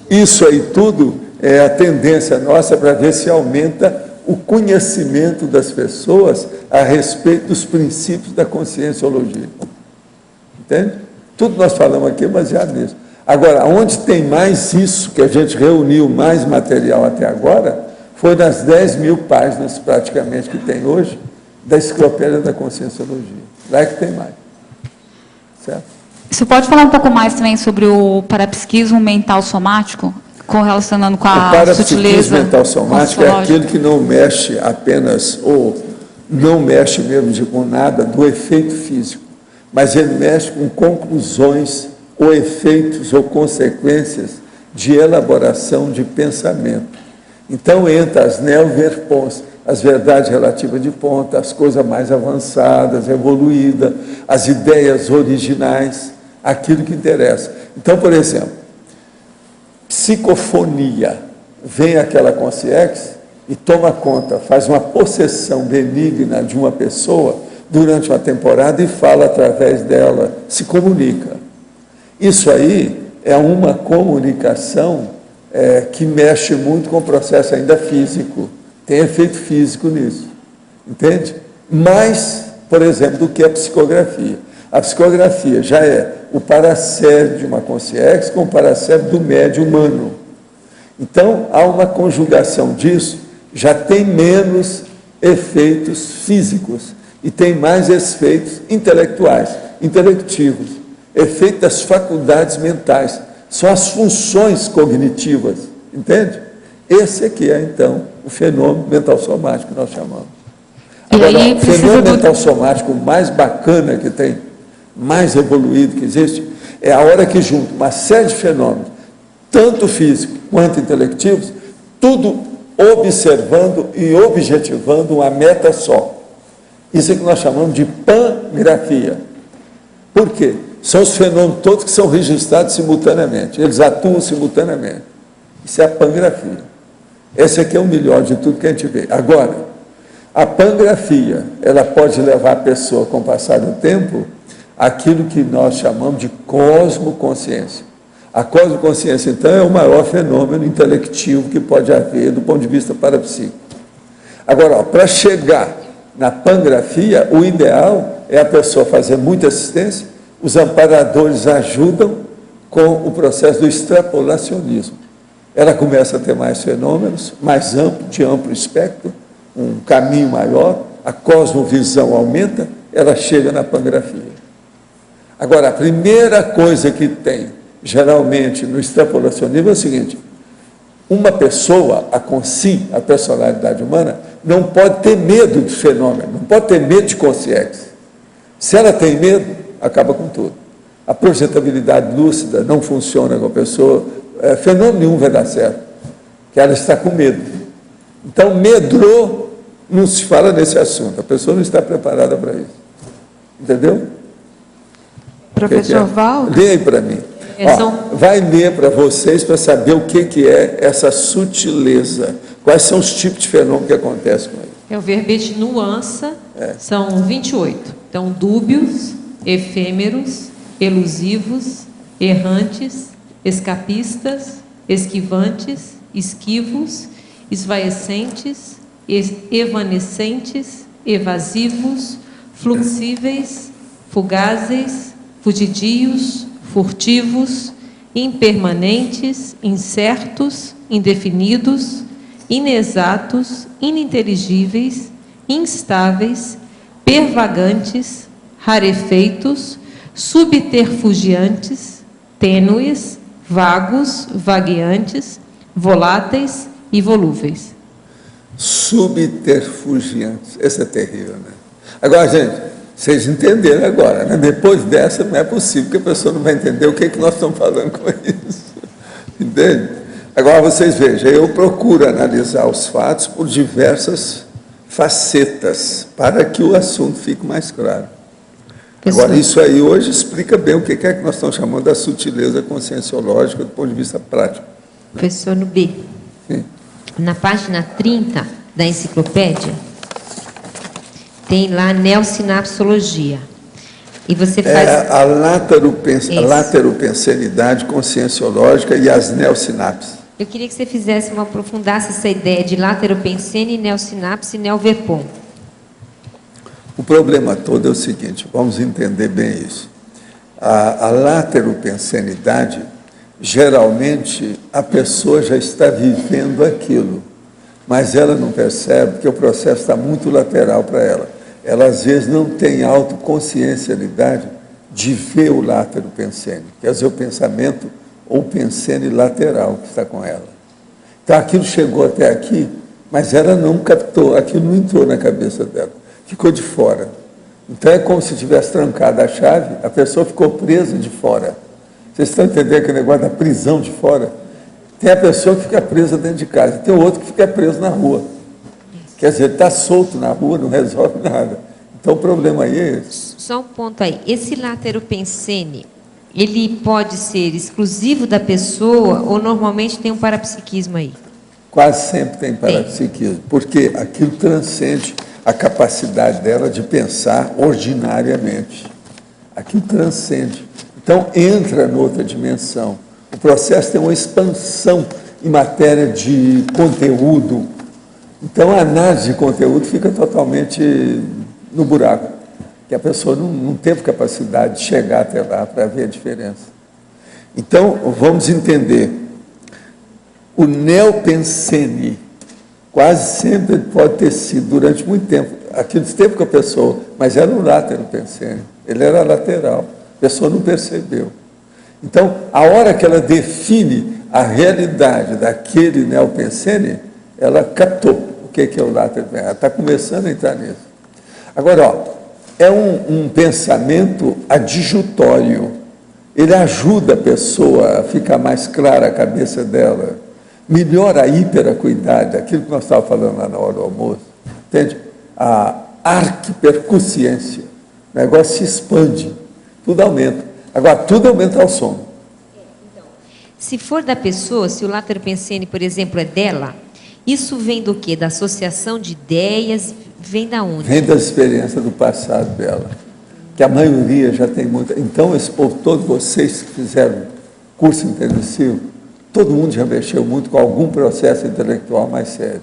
Isso aí tudo é a tendência nossa para ver se aumenta o conhecimento das pessoas a respeito dos princípios da conscienciologia. Entende? Tudo nós falamos aqui é baseado nisso. Agora, onde tem mais isso, que a gente reuniu mais material até agora, foi nas 10.000 páginas, praticamente, que tem hoje, da Enciclopédia da Conscienciologia. Lá é que tem mais. Certo?
Você pode falar um pouco mais também sobre o parapsiquismo mental somático, correlacionando com a sutileza? O
parapsiquismo mental somático é aquele que não mexe apenas, ou não mexe mesmo com nada do efeito físico, mas ele mexe com conclusões ou efeitos ou consequências de elaboração de pensamento. Então entra as neo-verpons, as verdades relativas de ponta, as coisas mais avançadas, evoluídas, as ideias originais, aquilo que interessa. Então, por exemplo, psicofonia, vem aquela consciência e toma conta, faz uma possessão benigna de uma pessoa durante uma temporada e fala através dela, se comunica. Isso aí é uma comunicação que mexe muito com o processo ainda físico, tem efeito físico nisso, entende? Mais, por exemplo, do que a psicografia. A psicografia já é o paracérebro de uma consciência com o paracérebro do médium humano. Então, há uma conjugação disso, já tem menos efeitos físicos e tem mais efeitos intelectuais, intelectivos, efeito das faculdades mentais, são as funções cognitivas, entende? Esse aqui é, então, o fenômeno mental somático que nós chamamos. Agora, o fenômeno mental somático mais bacana que tem, mais evoluído que existe, é a hora que junta uma série de fenômenos, tanto físicos quanto intelectivos, tudo observando e objetivando uma meta só. Isso é que nós chamamos de pangrafia. Por quê? São os fenômenos todos que são registrados simultaneamente, eles atuam simultaneamente. Isso é a pangrafia. Esse aqui é o melhor de tudo que a gente vê. Agora, a pangrafia, ela pode levar a pessoa, com o passar do tempo, àquilo que nós chamamos de cosmoconsciência. A cosmoconsciência, então, é o maior fenômeno intelectivo que pode haver do ponto de vista parapsíquico. Agora, para chegar na pangrafia, o ideal é a pessoa fazer muita assistência, os amparadores ajudam com o processo do extrapolacionismo. Ela começa a ter mais fenômenos, mais amplo, de amplo espectro, um caminho maior, a cosmovisão aumenta, ela chega na pangrafia. Agora, a primeira coisa que tem, geralmente, no extrapolacionismo é o seguinte: uma pessoa, a consciência, a personalidade humana, não pode ter medo de fenômeno, não pode ter medo de consciência. Se ela tem medo, acaba com tudo. A projetabilidade lúcida não funciona com a pessoa, fenômeno nenhum vai dar certo, que ela está com medo. Então, medrou, não se fala nesse assunto, a pessoa não está preparada para isso. Entendeu?
Professor Valdo?
Lê aí para mim. Vai ler para vocês para saber o que é essa sutileza, quais são os tipos de fenômenos que acontecem com ele.
É o verbete nuança, são 28. Então, dúbios, efêmeros, elusivos, errantes, escapistas, esquivantes, esquivos, esvaecentes, evanescentes, evasivos, fluxíveis, fugazes, fugidios, furtivos, impermanentes, incertos, indefinidos, inexatos, ininteligíveis, instáveis, pervagantes, rarefeitos, subterfugiantes, tênues, vagos, vagueantes, voláteis e volúveis.
Subterfugiantes, esse é terrível, né? Agora, gente, vocês entenderam agora, né? Depois dessa, não é possível que a pessoa não vai entender o que nós estamos falando com isso. Entende? Agora, vocês vejam, eu procuro analisar os fatos por diversas facetas, para que o assunto fique mais claro. Agora, isso aí hoje explica bem o que é que nós estamos chamando da sutileza conscienciológica do ponto de vista prático.
Professor Nubê, na página 30 da enciclopédia, tem lá neosinapsologia. E você faz...
a lateropensenidade conscienciológica e as neosinapses.
Eu queria que você aprofundasse essa ideia de lateropensene, neosinapse e neoverpon.
O problema todo é o seguinte, vamos entender bem isso. A lateropensenidade, geralmente, a pessoa já está vivendo aquilo, mas ela não percebe que o processo está muito lateral para ela. Ela, às vezes, não tem autoconsciencialidade de ver o lateropensene, quer dizer, o pensamento ou pensene lateral que está com ela. Então, aquilo chegou até aqui, mas ela não captou, aquilo não entrou na cabeça dela, ficou de fora. Então, é como se tivesse trancado a chave, a pessoa ficou presa de fora. Vocês estão entendendo aquele negócio da prisão de fora? Tem a pessoa que fica presa dentro de casa, tem o outro que fica preso na rua. Quer dizer, está solto na rua, não resolve nada. Então, o problema aí é esse.
Só um ponto aí. Esse lateropensene, ele pode ser exclusivo da pessoa ou normalmente tem um parapsiquismo aí?
Quase sempre tem parapsiquismo, porque aquilo transcende a capacidade dela de pensar ordinariamente. Aquilo transcende. Então, entra noutra dimensão. O processo tem uma expansão em matéria de conteúdo. Então, a análise de conteúdo fica totalmente no buraco, que a pessoa não teve capacidade de chegar até lá para ver a diferença. Então, vamos entender. O neopensene, quase sempre pode ter sido, durante muito tempo, aquilo esteve com a pessoa, mas era um lateropensene, ele era lateral, a pessoa não percebeu. Então, a hora que ela define a realidade daquele neopensene, ela captou o que é o lateropensene, ela está começando a entrar nisso. Agora, ó, é um pensamento adjutório, ele ajuda a pessoa a ficar mais clara a cabeça dela, melhora a hiperacuidade, aquilo que nós estávamos falando lá na hora do almoço, entende? A arquipercussiência, o negócio se expande, tudo aumenta. Agora, tudo aumenta ao sono.
Se for da pessoa, se o lateropensene, por exemplo, é dela, isso vem do quê? Da associação de ideias, vem da onde?
Vem das experiências do passado dela, que a maioria já tem muita. Então, esse povo, todos vocês que fizeram curso intensivo, todo mundo já mexeu muito com algum processo intelectual mais sério.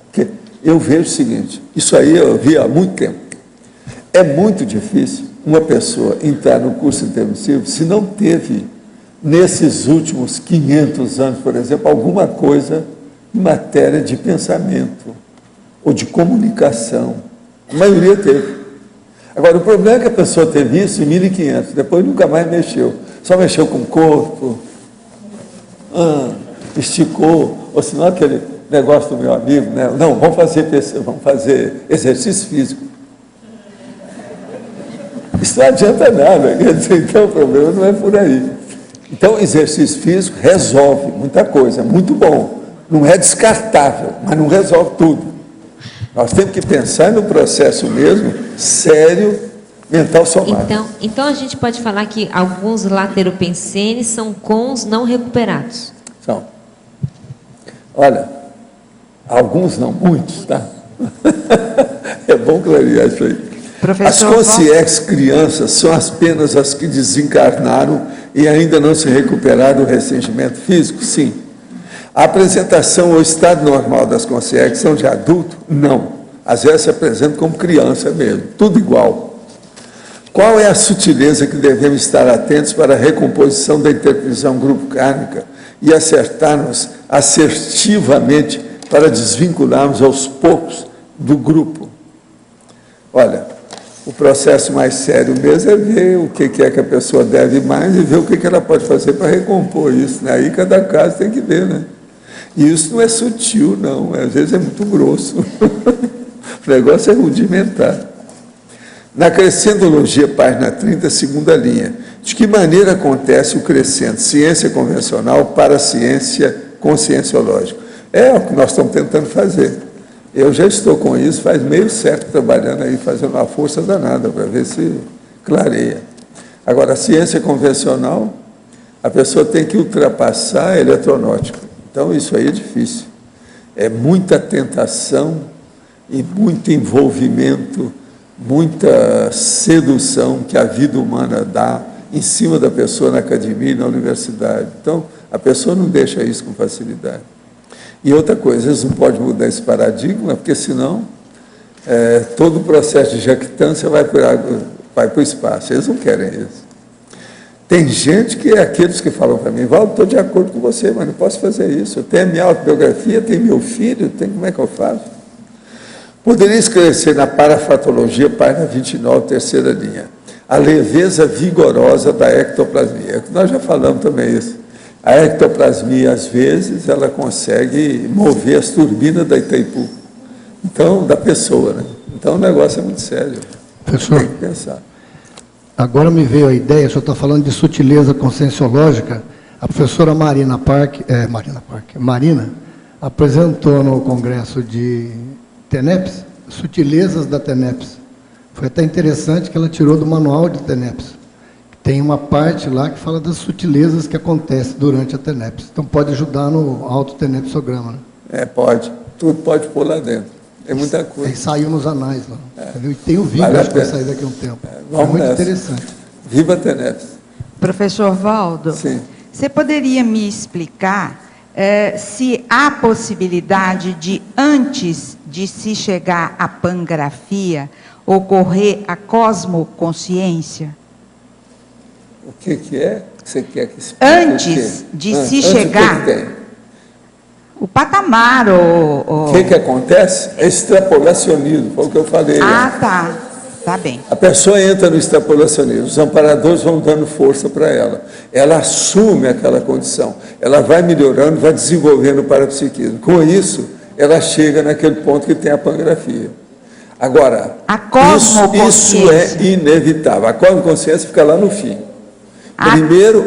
Porque eu vejo o seguinte, isso aí eu vi há muito tempo. É muito difícil uma pessoa entrar no curso intensivo se não teve, nesses últimos 500 anos, por exemplo, alguma coisa em matéria de pensamento ou de comunicação. A maioria teve. Agora, o problema é que a pessoa teve isso em 1500, depois nunca mais mexeu. Só mexeu com o corpo, esticou, ou senão aquele negócio do meu amigo, né? Não, vamos fazer exercício físico. Isso não adianta nada, quer dizer, então o problema não é por aí. Então, exercício físico resolve muita coisa, é muito bom. Não é descartável, mas não resolve tudo. Nós temos que pensar no processo mesmo, sério, mental somático.
Então a gente pode falar que alguns lateropensenes são cons não recuperados.
São. Olha, alguns não, muitos, tá? É bom clarear isso aí.
Professor,
as consciências crianças são apenas as que desencarnaram e ainda não se recuperaram do ressentimento físico? Sim. A apresentação ou estado normal das consciências são de adulto? Não. Às vezes se apresentam como criança mesmo, tudo igual. Qual é a sutileza que devemos estar atentos para a recomposição da interpretação grupo kármica e acertarmos assertivamente para desvincularmos aos poucos do grupo? Olha, o processo mais sério mesmo é ver o que é que a pessoa deve mais e ver o que ela pode fazer para recompor isso, né? Aí cada caso tem que ver, né? E isso não é sutil, não, às vezes é muito grosso. O negócio é rudimentar. Na Crescendologia, página 30, segunda linha, de que maneira acontece o crescendo ciência convencional para a ciência conscienciológica? É o que nós estamos tentando fazer. Eu já estou com isso, faz meio século trabalhando aí, fazendo uma força danada para ver se clareia. Agora, a ciência convencional, a pessoa tem que ultrapassar a eletronáutica. Então, isso aí é difícil. É muita tentação e muito envolvimento, muita sedução que a vida humana dá em cima da pessoa na academia e na universidade. Então, a pessoa não deixa isso com facilidade. E outra coisa, eles não podem mudar esse paradigma, porque senão todo o processo de jactância vai para o espaço. Eles não querem isso. Tem gente que é aqueles que falam para mim, Valdo, estou de acordo com você, mas não posso fazer isso. Eu tenho a minha autobiografia, tenho meu filho, como é que eu faço? Poderia esclarecer na parafatologia, página 29, terceira linha, a leveza vigorosa da ectoplasmia. Nós já falamos também isso. A ectoplasmia, às vezes, ela consegue mover as turbinas da Itaipu. Então, da pessoa, né? Então, o negócio é muito sério.
Professor,
tem que pensar.
Agora me veio a ideia, o senhor está falando de sutileza conscienciológica. A professora Marina apresentou no congresso de TENEPS, sutilezas da TENEPS. Foi até interessante que ela tirou do manual de TENEPS. Tem uma parte lá que fala das sutilezas que acontecem durante a TENEPS. Então pode ajudar no autotenepsograma, né?
Pode. Tudo pode pôr lá dentro. É muita coisa.
Aí saiu nos anais lá. E tem o vídeo,
Vale
acho que vai sair daqui a um tempo.
Vamos
muito
nessa.
interessante.
Viva a TENEPS.
Professor Valdo,
Sim.
você poderia me explicar se há possibilidade de, antes de se chegar à pangrafia, ocorrer a cosmoconsciência?
O que é que você quer que explique?
Antes de se chegar...
O que tem?
O patamar,
O que acontece? É extrapolacionismo, foi o que eu falei.
tá. Tá bem.
A pessoa entra no extrapolacionismo, os amparadores vão dando força para ela. Ela assume aquela condição. Ela vai melhorando, vai desenvolvendo o parapsiquismo. Com isso, ela chega naquele ponto que tem a pangrafia. Agora, isso é inevitável. A cosmoconsciência fica lá no fim.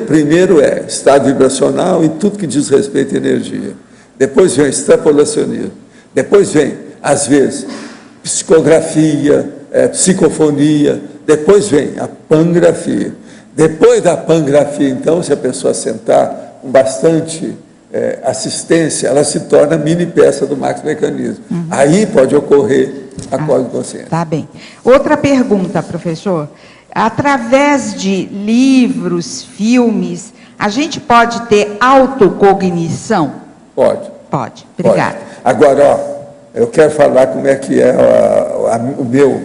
Primeiro é estado vibracional e tudo que diz respeito à energia. Depois vem extrapolacionismo. Depois vem, às vezes, psicografia, psicofonia. Depois vem a pangrafia. Depois da pangrafia, então, se a pessoa sentar com bastante assistência, ela se torna mini peça do maxi-mecanismo. Aí pode ocorrer a cosmoconsciência.
Tá bem. Outra pergunta, professor. Através de livros, filmes, a gente pode ter autocognição?
Pode.
Pode. Obrigada.
Pode. Agora, eu quero falar como é que é o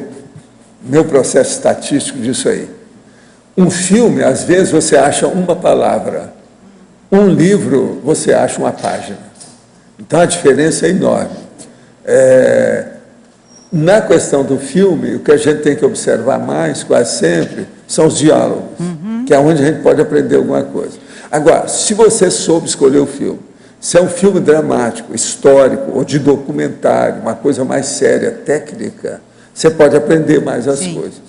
meu processo estatístico disso aí. Um filme, às vezes, você acha uma palavra. Um livro, você acha uma página. Então, a diferença é enorme. Na questão do filme, o que a gente tem que observar mais, quase sempre, são os diálogos, que é onde a gente pode aprender alguma coisa. Agora, se você soube escolher o filme, se é um filme dramático, histórico, ou de documentário, uma coisa mais séria, técnica, você pode aprender mais as coisas.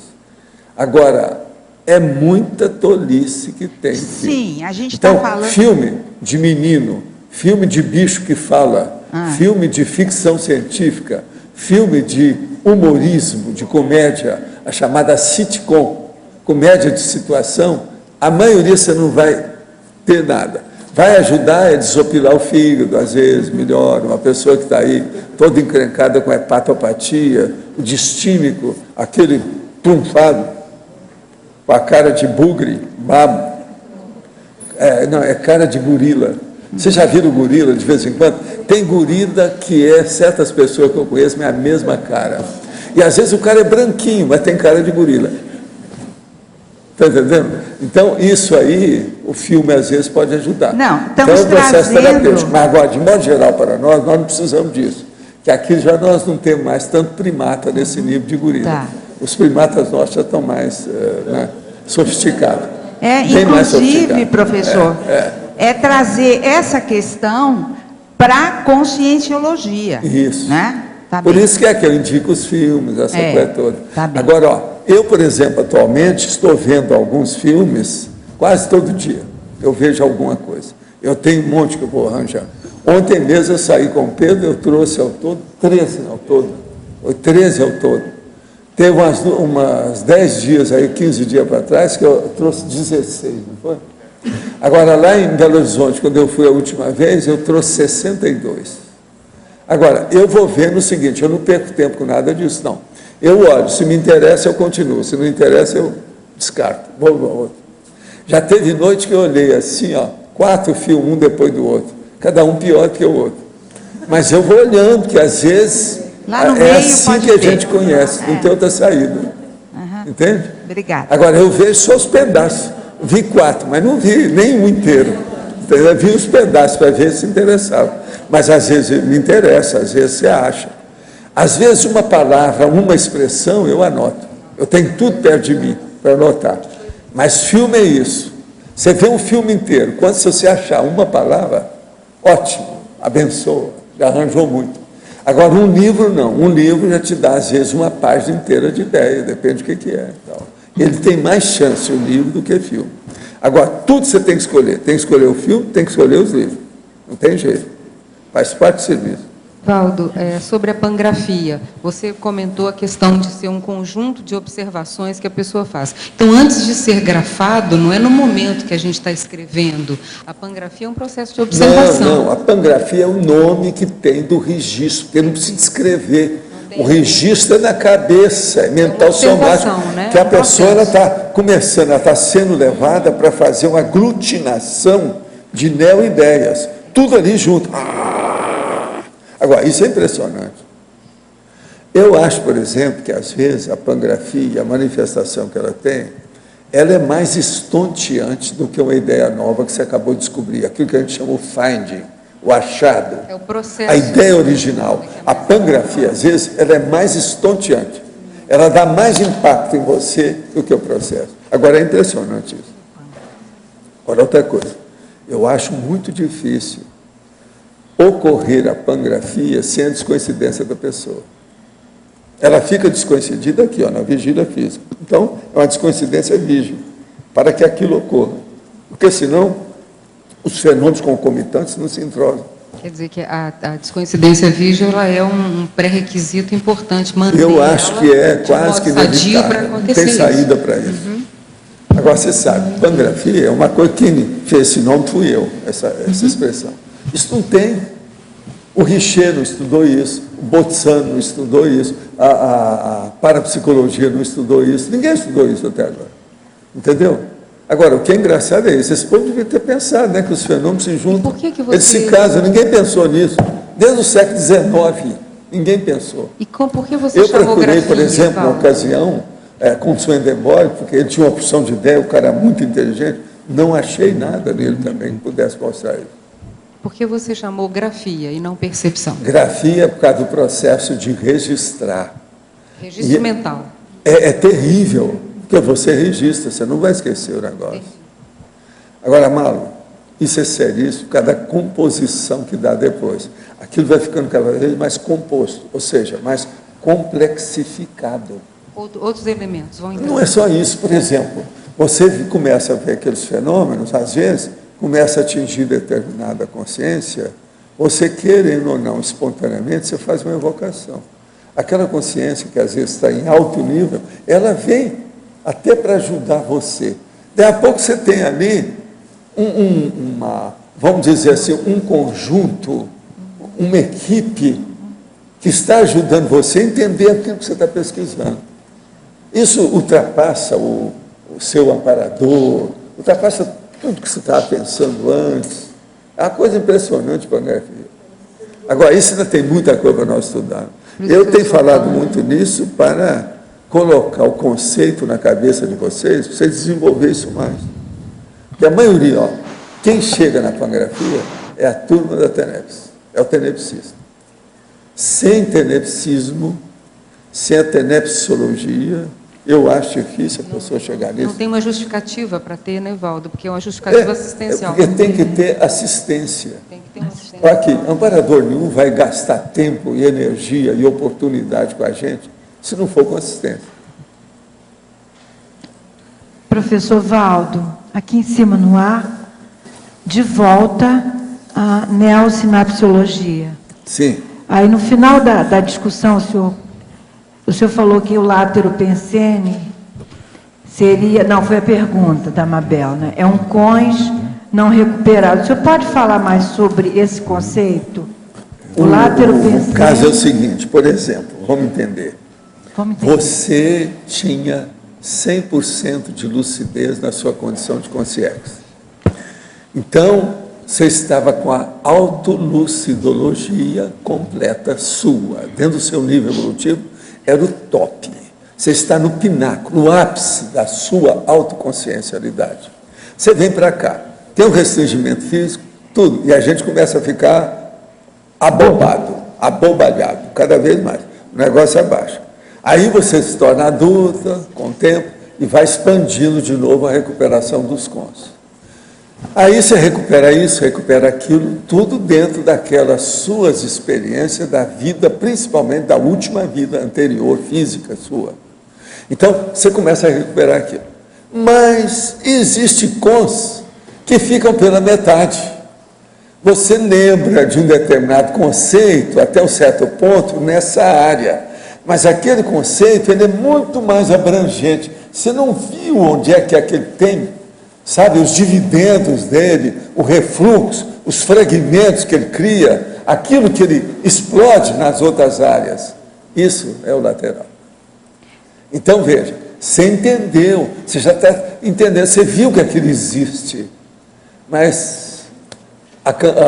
Agora, é muita tolice que tem.
Sim, a gente está falando...
Filme de menino, filme de bicho que fala, filme de ficção científica, filme de humorismo, de comédia, a chamada sitcom, comédia de situação, a maioria você não vai ter nada. Vai ajudar a desopilar o fígado, às vezes, melhora. Uma pessoa que está aí toda encrencada com hepatopatia, o distímico, aquele trunfado, com a cara de bugre, babo. Não, é cara de gorila. Vocês já viram gorila de vez em quando? Tem gorila que certas pessoas que eu conheço, é a mesma cara. E às vezes o cara é branquinho, mas tem cara de gorila. Está entendendo? Então, isso aí, o filme às vezes pode ajudar.
Não,
então, é um processo terapêutico. Mas agora, de modo geral, para nós não precisamos disso. Que aqui já nós não temos mais tanto primata nesse nível de gorila.
Tá.
Os primatas nossos já estão mais sofisticados.
Inclusive, professor, trazer essa questão para a conscienciologia.
Isso.
Né? Tá
Por
bem.
isso que eu indico os filmes, essa coisa toda.
Tá bem.
Agora, eu, por exemplo, atualmente estou vendo alguns filmes quase todo dia. Eu vejo alguma coisa. Eu tenho um monte que eu vou arranjar. Ontem mesmo eu saí com o Pedro, eu trouxe ao todo 13 ao todo. 13 ao todo. Teve umas 10 dias aí, 15 dias para trás, que eu trouxe 16, não foi? Agora, lá em Belo Horizonte, quando eu fui a última vez, eu trouxe 62. Agora, eu vou vendo o seguinte, eu não perco tempo com nada disso, não. Eu olho, se me interessa, eu continuo. Se não interessa, eu descarto. Vou ao outro. Já teve noite que eu olhei assim, 4 filmes, um depois do outro. Cada um pior do que o outro. Mas eu vou olhando, que às vezes assim que a gente conhece, não tem outra saída. Entende?
Obrigada.
Agora, eu vejo só os pedaços. Vi 4, mas não vi nenhum inteiro. Entendeu? Eu vi os pedaços para ver se interessava. Mas às vezes me interessa, às vezes você acha. Às vezes uma palavra, uma expressão, eu anoto. Eu tenho tudo perto de mim para anotar. Mas filme é isso. Você vê um filme inteiro. Quando você achar uma palavra, ótimo, abençoa, já arranjou muito. Agora, um livro não. Um livro já te dá, às vezes, uma página inteira de ideia, depende do que é. Então. Ele tem mais chance, o livro, do que filme. Agora, tudo você tem que escolher. Tem que escolher o filme, tem que escolher os livros. Não tem jeito. Faz parte do serviço.
Valdo, sobre a pangrafia, você comentou a questão de ser um conjunto de observações que a pessoa faz. Então, antes de ser grafado, não é no momento que a gente está escrevendo. A pangrafia é um processo de observação.
Não, a pangrafia é o nome que tem do registro, porque não precisa escrever. O registro é na cabeça, é mental somático,
né?
que a pessoa está começando, ela está sendo levada para fazer uma aglutinação de neo-ideias. Tudo ali junto. Agora, isso é impressionante. Eu acho, por exemplo, que às vezes a pangrafia, a manifestação que ela tem, ela é mais estonteante do que uma ideia nova que você acabou de descobrir, aquilo que a gente chama o finding, o achado,
é o processo,
a ideia original. A pangrafia, às vezes, ela é mais estonteante, ela dá mais impacto em você do que o processo. Agora, é impressionante isso. Agora, outra coisa, eu acho muito difícil ocorrer a pangrafia sem a descoincidência da pessoa. Ela fica descoincidida aqui, ó, na vigília física. Então, é uma descoincidência vígil, para que aquilo ocorra. Porque, senão, os fenômenos concomitantes não se entrosam.
Quer dizer que a descoincidência vígil ela é um pré-requisito importante.
Eu acho que é quase que inevitável. Não tem saída para isso. Agora, você sabe, pangrafia é uma coisa que fez esse nome, fui eu, essa expressão. Isso não tem. O Richer não estudou isso, o Botzano não estudou isso, a parapsicologia não estudou isso, ninguém estudou isso até agora. Entendeu? Agora, o que é engraçado é isso, esse povo devia ter pensado, né, que os fenômenos se juntam, eles se casam, ninguém pensou nisso. Desde o século XIX, ninguém pensou.
E por que você
Eu
chamou
procurei,
grafia,
por exemplo,
Paulo?
uma ocasião, com o Swedenborg, porque ele tinha uma opção de ideia, o cara muito inteligente, não achei nada nele também que pudesse mostrar isso.
Por que você chamou grafia e não percepção?
Grafia é por causa do processo de registrar.
Registro mental.
É terrível, porque você registra, você não vai esquecer o negócio. Agora, Malu, isso é seríssimo por causa da composição que dá depois. Aquilo vai ficando cada vez mais composto, ou seja, mais complexificado.
Outros elementos vão entrar.
Não é só isso, por exemplo, você começa a ver aqueles fenômenos, às vezes, começa a atingir determinada consciência, você querendo ou não, espontaneamente, você faz uma evocação. Aquela consciência que às vezes está em alto nível, ela vem até para ajudar você. Daí a pouco você tem ali vamos dizer assim, um conjunto, uma equipe que está ajudando você a entender aquilo que você está pesquisando. Isso ultrapassa o seu amparador, ultrapassa tudo que você estava pensando antes. É uma coisa impressionante para a grafia. Agora, isso ainda tem muita coisa para nós estudar. Eu tenho falado muito nisso para colocar o conceito na cabeça de vocês, para vocês desenvolverem isso mais. Porque a maioria, quem chega na pangrafia é a turma da TENEPS, é o tenepsista. Sem tenepsismo, sem a tenepsologia, eu acho difícil a pessoa chegar nisso.
Não tem uma justificativa para ter, né, Valdo? Porque é uma justificativa assistencial.
Porque tem que ter assistência.
Tem que ter uma assistência.
Aqui, amparador nenhum vai gastar tempo e energia e oportunidade com a gente se não for com assistência.
Professor Valdo, aqui em cima no ar, de volta à neosinapsologia.
Sim.
Aí no final da discussão, o senhor falou que o látero pensene seria, não, foi a pergunta da Mabel, né? É um cons não recuperado. O senhor pode falar mais sobre esse conceito? O látero pensene... O
caso é o seguinte, por exemplo, vamos entender. Você tinha 100% de lucidez na sua condição de consciência. Então, você estava com a autolucidologia completa sua, dentro do seu nível evolutivo, era o top. Você está no pináculo, no ápice da sua autoconsciencialidade. Você vem para cá, tem um restringimento físico, tudo, e a gente começa a ficar abobado, abobalhado, cada vez mais. O negócio abaixa. Aí você se torna adulta, com o tempo, e vai expandindo de novo a recuperação dos cons. Aí você recupera isso, recupera aquilo, tudo dentro daquelas suas experiências da vida, principalmente da última vida anterior, física sua. Então, você começa a recuperar aquilo. Mas existe cons que ficam pela metade. Você lembra de um determinado conceito até um certo ponto nessa área, mas aquele conceito ele é muito mais abrangente. Você não viu onde é que aquele tem, sabe, os dividendos dele, o refluxo, os fragmentos que ele cria, aquilo que ele explode nas outras áreas. Isso é o lateral. Então, veja, você entendeu, você já está entendendo, você viu que aquilo existe, mas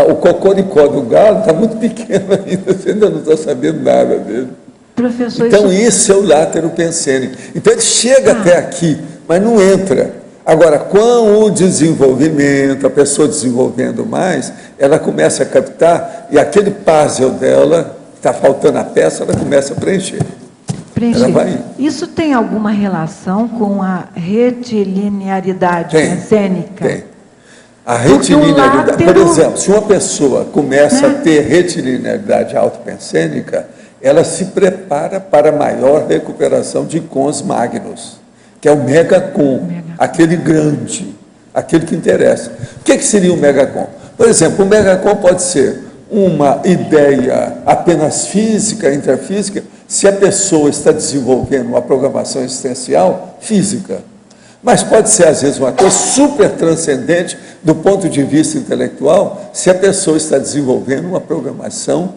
o cocoricó do galo está muito pequeno ainda, você ainda não está sabendo nada dele.
Professor,
então, isso é o látero pensênico. Então, ele chega até aqui, mas não entra. Agora, com o desenvolvimento, a pessoa desenvolvendo mais, ela começa a captar, e aquele puzzle dela, está faltando a peça, ela começa a preencher. Ela vai.
Isso tem alguma relação com a retilinearidade pensênica?
Tem. A retilinearidade, por exemplo, se uma pessoa começa a ter retilinearidade autopensênica, ela se prepara para maior recuperação de cons magnos, que é o megacon, aquele grande, aquele que interessa. O que seria o megacon? Por exemplo, o megacon pode ser uma ideia apenas física, intrafísica, se a pessoa está desenvolvendo uma programação existencial física. Mas pode ser, às vezes, uma coisa super transcendente do ponto de vista intelectual, se a pessoa está desenvolvendo uma programação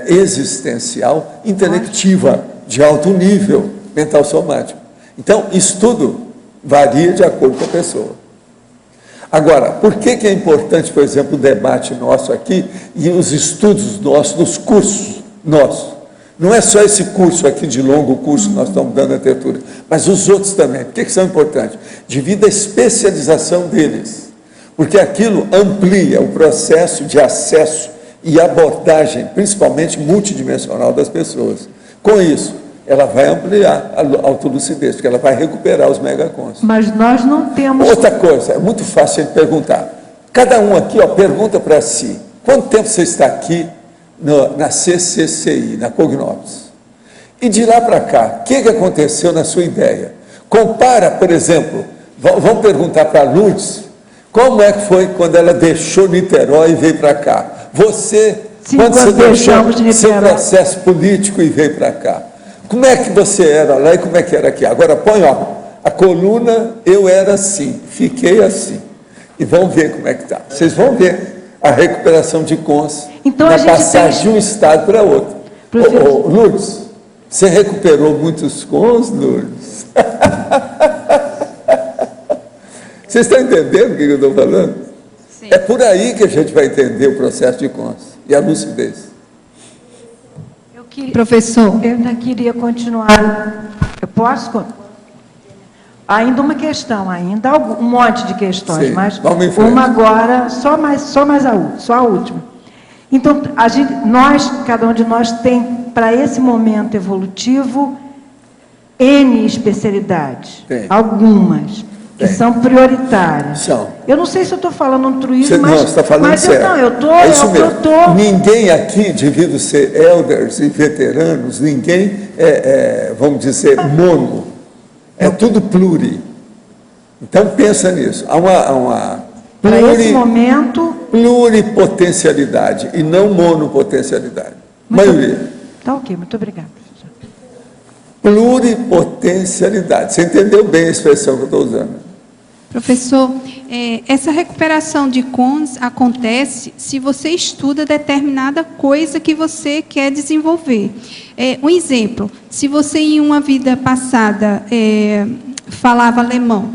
existencial, intelectiva, de alto nível, mental somático. Então, isso tudo varia de acordo com a pessoa. Agora, por que é importante, por exemplo, o debate nosso aqui e os estudos nossos, dos cursos nossos? Não é só esse curso aqui de longo curso que nós estamos dando a tertúlia, mas os outros também. Por que são importantes? Devido à especialização deles. Porque aquilo amplia o processo de acesso e abordagem, principalmente multidimensional das pessoas. Com isso, ela vai ampliar a autolucidez, porque ela vai recuperar os megacons.
Mas nós não temos...
Outra coisa, é muito fácil de perguntar. Cada um aqui, pergunta para si, quanto tempo você está aqui na CCCI, na Cognops? E de lá para cá, o que aconteceu na sua ideia? Compara, por exemplo, vamos perguntar para a Lourdes, como é que foi quando ela deixou Niterói e veio para cá? Você, quando você deixou seu processo político e veio para cá? Como é que você era lá e como é que era aqui? Agora põe, a coluna, eu era assim, fiquei assim. E vamos ver como é que está. Vocês vão ver a recuperação de cons na passagem de um estado para outro. Lourdes, você recuperou muitos cons, Lourdes? Vocês estão entendendo o que eu estou falando? Sim. É por aí que a gente vai entender o processo de cons e a lucidez.
Professor, eu ainda queria continuar. Eu posso? Ainda uma questão, ainda um monte de questões, mas uma agora, só a última. Então, cada um de nós tem, para esse momento evolutivo, N especialidades, algumas, que são prioritárias.
São.
Eu não sei se eu estou falando um truísmo,
mas... Não, você está falando sério.
Eu estou...
É isso mesmo. Ninguém aqui, devido ser elders e veteranos, ninguém vamos dizer, mono. É tudo pluri. Então, pensa nisso. Há uma
para esse momento...
pluripotencialidade e não monopotencialidade. Maioria.
Tá ok, muito obrigada.
Pluripotencialidade. Você entendeu bem a expressão que eu estou usando?
Professor, essa recuperação de cons acontece se você estuda determinada coisa que você quer desenvolver. Um exemplo, se você em uma vida passada falava alemão,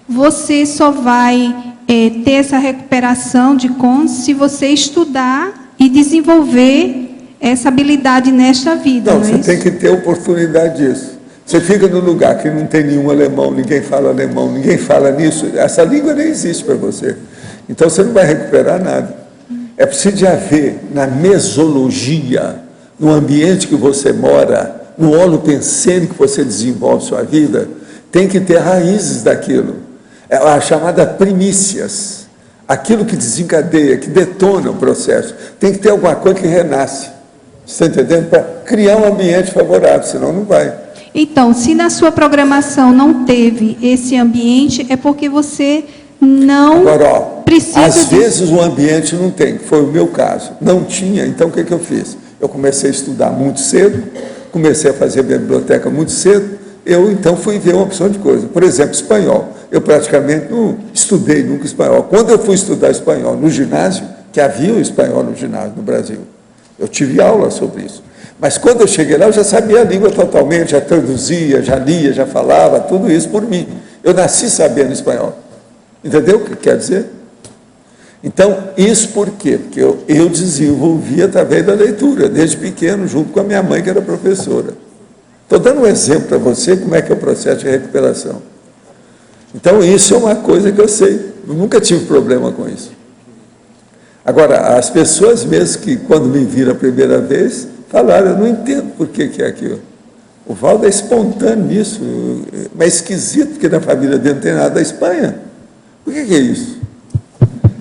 você só vai ter essa recuperação de cons se você estudar e desenvolver essa habilidade nesta vida.
Não, você tem que ter oportunidade disso. Você fica num lugar que não tem nenhum alemão, ninguém fala nisso, essa língua nem existe para você. Então você não vai recuperar nada. É preciso de haver na mesologia, no ambiente que você mora, no holopensene que você desenvolve sua vida, tem que ter raízes daquilo. É a chamada primícias, aquilo que desencadeia, que detona o processo. Tem que ter alguma coisa que renasce. Você está entendendo? Para criar um ambiente favorável, senão não vai.
Então, se na sua programação não teve esse ambiente, é porque você não precisa...
Às vezes o ambiente não tem, foi o meu caso. Não tinha, então o que eu fiz? Eu comecei a estudar muito cedo, comecei a fazer biblioteca muito cedo, eu então fui ver uma opção de coisa. Por exemplo, espanhol. Eu praticamente não estudei nunca espanhol. Quando eu fui estudar espanhol no ginásio, que havia o espanhol no ginásio no Brasil, eu tive aula sobre isso. Mas quando eu cheguei lá, eu já sabia a língua totalmente, já traduzia, já lia, já falava, tudo isso por mim. Eu nasci sabendo espanhol. Entendeu o que quer dizer? Então, isso por quê? Porque eu desenvolvi através da leitura, desde pequeno, junto com a minha mãe, que era professora. Estou dando um exemplo para você como é que é o processo de recuperação. Então, isso é uma coisa que eu sei. Eu nunca tive problema com isso. Agora, as pessoas mesmo que, quando me viram a primeira vez, falaram, eu não entendo por que é aquilo. O Valdo é espontâneo nisso, mas esquisito, porque na família dele não tem nada da Espanha. Por que é isso?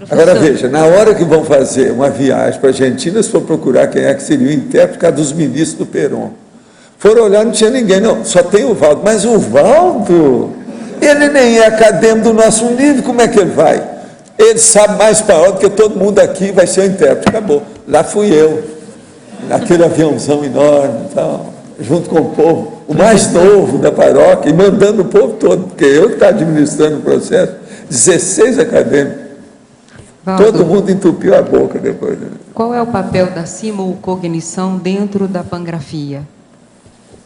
Agora, veja, na hora que vão fazer uma viagem para a Argentina, se for procurar quem é que seria o intérprete dos ministros do Perón. Foram olhar, não tinha ninguém, não, só tem o Valdo. Mas o Valdo, ele nem é acadêmico do nosso nível, como é que ele vai? Ele sabe mais espanhol do que todo mundo aqui, vai ser o intérprete. Acabou. Lá fui eu, naquele aviãozão enorme, então, junto com o povo, o mais novo da paróquia, e mandando o povo todo, porque eu que estou administrando o processo, 16 acadêmicos.
Valdo,
todo mundo entupiu a boca depois.
Qual é o papel da simulcognição dentro da pangrafia?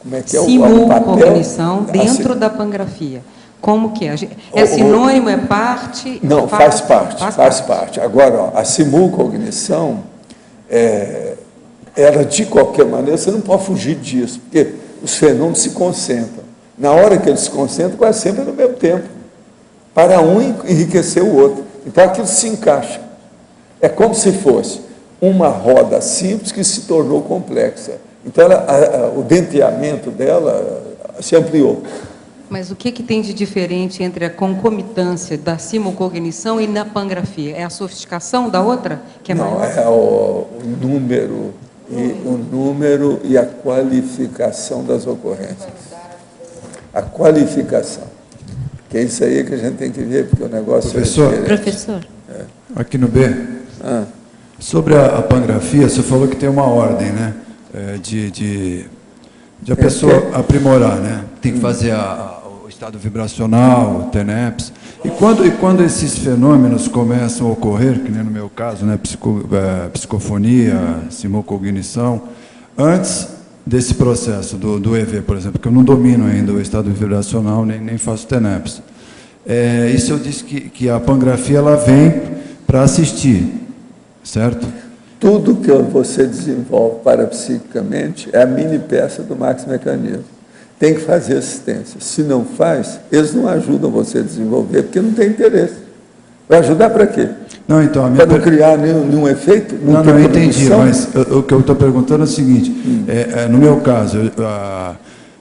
Como é que é
simulcognição dentro da pangrafia. Como que é? É sinônimo, é parte?
Não, faz parte. Agora, ó, a simulcognição, ela de qualquer maneira, você não pode fugir disso, porque os fenômenos se concentram. Na hora que eles se concentram, quase sempre é no mesmo tempo, para um enriquecer o outro. Então, aquilo se encaixa. É como se fosse uma roda simples que se tornou complexa. Então, o denteamento dela se ampliou.
Mas o que tem de diferente entre a concomitância da simulcognição e na pangrafia? É a sofisticação da outra que é maior?
Não, é o número e a qualificação das ocorrências. A qualificação. Que é isso aí que a gente tem que ver, porque o negócio
Professor.
Aqui no B, sobre a pangrafia, você falou que tem uma ordem, né? De a pessoa aprimorar, né? Tem que fazer o estado vibracional, o TENEPS. E quando esses fenômenos começam a ocorrer, que nem no meu caso, né? Psicofonia, simulcognição, antes desse processo do EV, por exemplo, que eu não domino ainda o estado vibracional, nem faço TENEPS. Isso eu disse que a pangrafia ela vem para assistir, certo?
Tudo que você desenvolve parapsiquicamente é a mini peça do Max Mecanismo. Tem que fazer assistência. Se não faz, eles não ajudam você a desenvolver, porque não tem interesse. Vai ajudar para quê?
Não, então,
para não criar nenhum efeito?
Não, eu entendi, mas o que eu estou perguntando é o seguinte, no meu caso,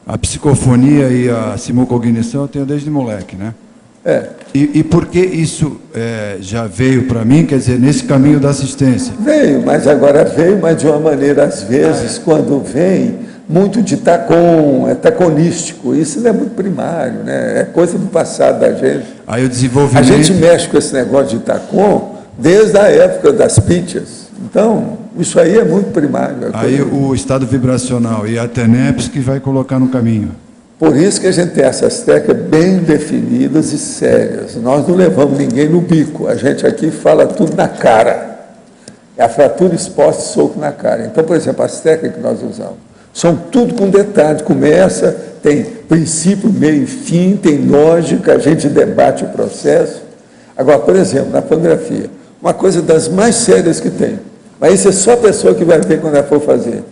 a psicofonia e a simulcognição eu tenho desde moleque, né? E por que isso já veio para mim, quer dizer, nesse caminho da assistência?
Veio, mas de uma maneira, às vezes, quando vem, muito de tacon, é taconístico, isso não é muito primário, né? É coisa do passado da gente.
Aí o desenvolvimento...
A gente mexe com esse negócio de tacon desde a época das pitchas. Então, isso aí é muito primário.
Aí o estado vibracional e a TENEPS que vai colocar no caminho.
Por isso que a gente tem essas técnicas bem definidas e sérias. Nós não levamos ninguém no bico, a gente aqui fala tudo na cara. É a fratura exposta e soco na cara. Então, por exemplo, as técnicas que nós usamos são tudo com detalhe. Começa, tem princípio, meio e fim, tem lógica, a gente debate o processo. Agora, por exemplo, na pangrafia, uma coisa das mais sérias que tem, mas isso é só a pessoa que vai ver quando ela for fazer,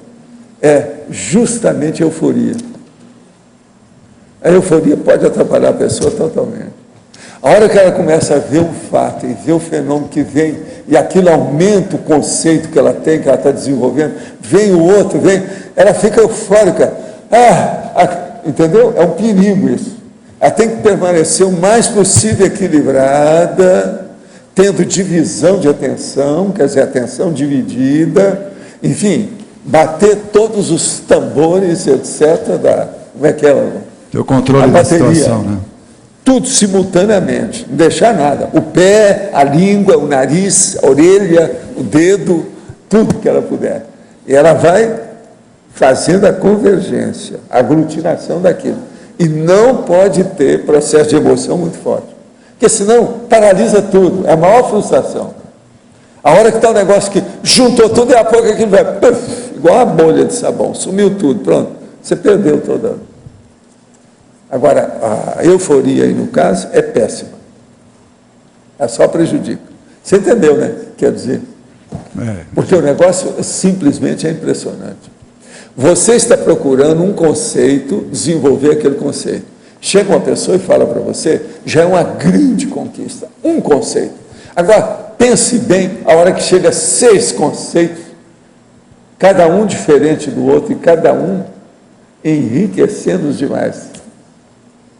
é justamente euforia. A euforia pode atrapalhar a pessoa totalmente. A hora que ela começa a ver um fato e ver o fenômeno que vem, e aquilo aumenta o conceito que ela tem, que ela está desenvolvendo, vem o outro, ela fica eufórica. Entendeu? É um perigo isso. Ela tem que permanecer o mais possível equilibrada, tendo divisão de atenção, quer dizer, atenção dividida, enfim, bater todos os tambores, etc., como é que é?
Tem o controle da situação, né?
Tudo simultaneamente, não deixar nada. O pé, a língua, o nariz, a orelha, o dedo, tudo que ela puder. E ela vai fazendo a convergência, a aglutinação daquilo. E não pode ter processo de emoção muito forte. Porque senão paralisa tudo, é a maior frustração. A hora que está o negócio que juntou tudo, e a pouco aquilo vai, puff, igual a bolha de sabão, sumiu tudo, pronto, você perdeu toda. Agora, a euforia aí no caso é péssima. É só prejudica. Você entendeu, né? Quer dizer, porque o negócio simplesmente é impressionante. Você está procurando um conceito, desenvolver aquele conceito. Chega uma pessoa e fala para você, já é uma grande conquista, um conceito. Agora, pense bem, a hora que chega 6 conceitos, cada um diferente do outro e cada um enriquecendo-os demais.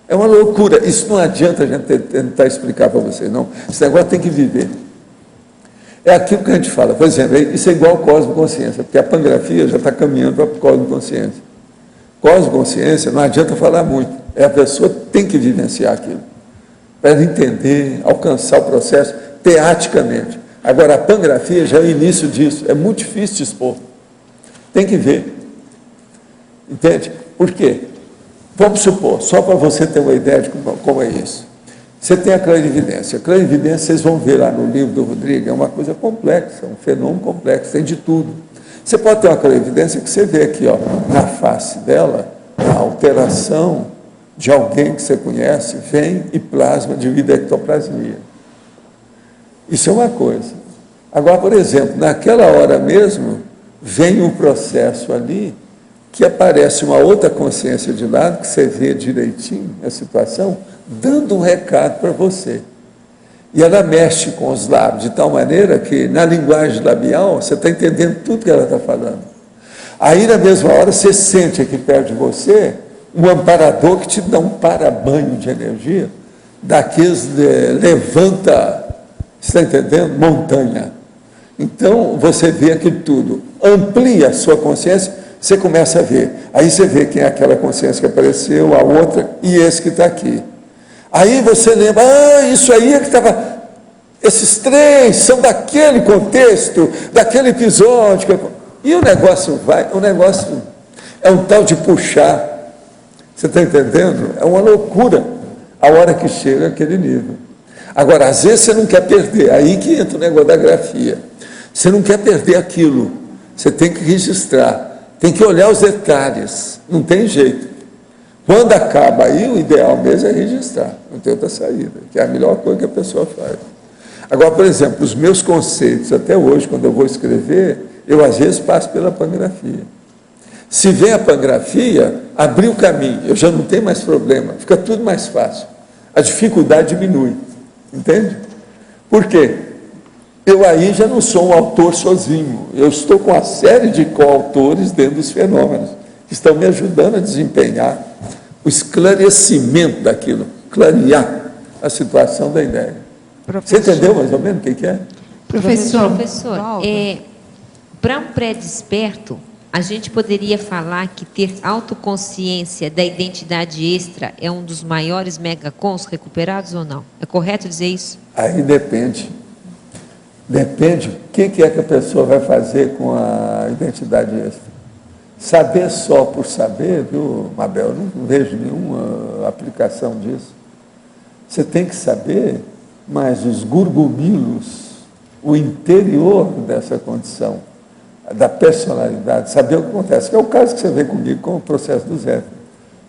É uma loucura, isso não adianta a gente tentar explicar para vocês, não. Esse negócio tem que viver. É aquilo que a gente fala, por exemplo, isso é igual ao cosmoconsciência, porque a pangrafia já está caminhando para a cosmoconsciência. Cosmoconsciência não adianta falar muito, a pessoa tem que vivenciar aquilo, para ela entender, alcançar o processo teaticamente. Agora, a pangrafia já é o início disso, é muito difícil de expor. Tem que ver. Entende? Por quê? Vamos supor, só para você ter uma ideia de como é isso. Você tem a clarividência. A clarividência, vocês vão ver lá no livro do Rodrigo, é uma coisa complexa, um fenômeno complexo, tem de tudo. Você pode ter uma clarividência que você vê aqui, ó, na face dela, a alteração de alguém que você conhece, vem e plasma devido à ectoplasmia. Isso é uma coisa. Agora, por exemplo, naquela hora mesmo, vem um processo ali que aparece uma outra consciência de lado, que você vê direitinho a situação, dando um recado para você. E ela mexe com os lábios, de tal maneira que, na linguagem labial, você está entendendo tudo que ela está falando. Aí, na mesma hora, você sente aqui perto de você um amparador que te dá um para-banho de energia, daqueles levanta, você está entendendo? Montanha. Então, você vê aquilo tudo, amplia a sua consciência, você começa a ver. Aí você vê quem é aquela consciência que apareceu, a outra, e esse que está aqui. Aí você lembra, isso aí é que estava... Esses 3 são daquele contexto, daquele episódio. E o negócio vai, o negócio é um tal de puxar. Você está entendendo? É uma loucura a hora que chega aquele nível. Agora, às vezes você não quer perder, aí que entra o negócio da grafia. Você não quer perder aquilo, você tem que registrar, tem que olhar os detalhes, não tem jeito. Quando acaba aí, o ideal mesmo é registrar, não tem outra saída, que é a melhor coisa que a pessoa faz. Agora, por exemplo, os meus conceitos, até hoje, quando eu vou escrever, eu às vezes passo pela pangrafia. Se vem a pangrafia, abrir o caminho, eu já não tenho mais problema, fica tudo mais fácil. A dificuldade diminui, entende? Por quê? Eu aí já não sou um autor sozinho, eu estou com uma série de coautores dentro dos fenômenos, que estão me ajudando a desempenhar o esclarecimento daquilo, clarear a situação da ideia. Professor. Você entendeu mais ou menos o que é?
Professor, para um pré-desperto, a gente poderia falar que ter autoconsciência da identidade extra é um dos maiores megacons recuperados ou não? É correto dizer isso?
Aí depende. Depende o que é que a pessoa vai fazer com a identidade extra. Saber só por saber, viu, Mabel? Eu não vejo nenhuma aplicação disso. Você tem que saber, mas os gurgumilos, o interior dessa condição, da personalidade, saber o que acontece, que é o caso que você vê comigo com o processo do Zé.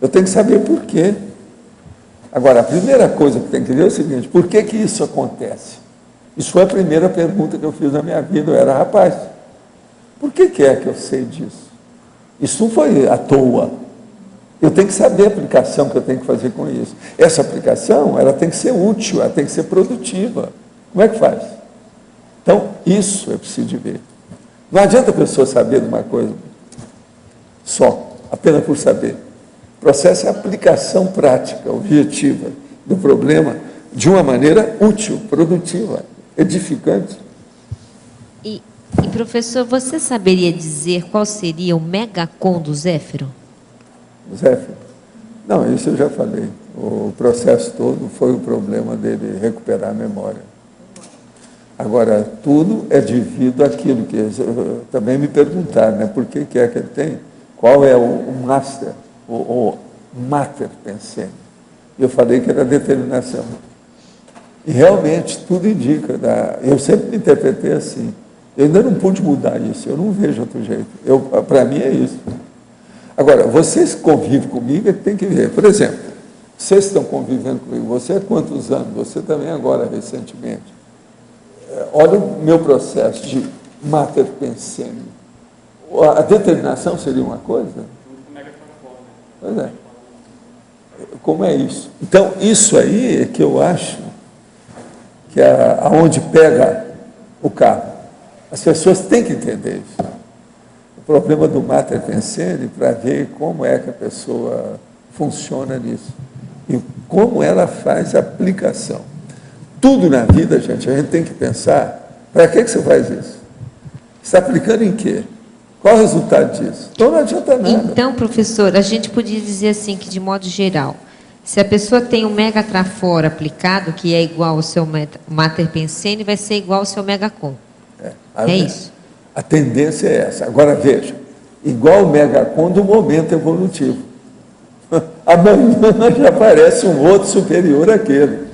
Eu tenho que saber por quê. Agora, a primeira coisa que tem que ver é o seguinte, por que isso acontece? Isso foi a primeira pergunta que eu fiz na minha vida, eu era rapaz. Por que é que eu sei disso? Isso não foi à toa. Eu tenho que saber a aplicação que eu tenho que fazer com isso. Essa aplicação, ela tem que ser útil, ela tem que ser produtiva. Como é que faz? Então, isso eu preciso de ver. Não adianta a pessoa saber de uma coisa só, apenas por saber. O processo é a aplicação prática, objetiva do problema de uma maneira útil, produtiva, edificante.
E professor, você saberia dizer qual seria o megacon do Zéfiro?
Zéfiro? Não, isso eu já falei. O processo todo foi o problema dele recuperar a memória. Agora, tudo é devido àquilo que também me perguntaram, né? Por que é que ele tem? Qual é o master, o mater pensene? Eu falei que era determinação. E realmente, tudo indica. Eu sempre me interpretei assim. Eu ainda não pude mudar isso, eu não vejo outro jeito. Para mim é isso. Agora, vocês que convivem comigo, tem que ver. Por exemplo, vocês estão convivendo comigo, você há quantos anos? Você também agora, recentemente. Olha o meu processo de mater pensene. A determinação seria uma coisa? Pois é. Como é isso? Então, isso aí é que eu acho que é aonde pega o carro. As pessoas têm que entender isso. O problema do mater pensene para ver como é que a pessoa funciona nisso e como ela faz a aplicação. Tudo na vida, gente, a gente tem que pensar, para que você faz isso? Está aplicando em quê? Qual o resultado disso? Então não adianta nada.
Então, professor, a gente podia dizer assim, que de modo geral, se a pessoa tem um megatrafor aplicado, que é igual ao seu mater pensene, vai ser igual ao seu megacom. É isso?
A tendência é essa. Agora, veja, igual o megacom do momento evolutivo. Amanhã já aparece um outro superior àquele.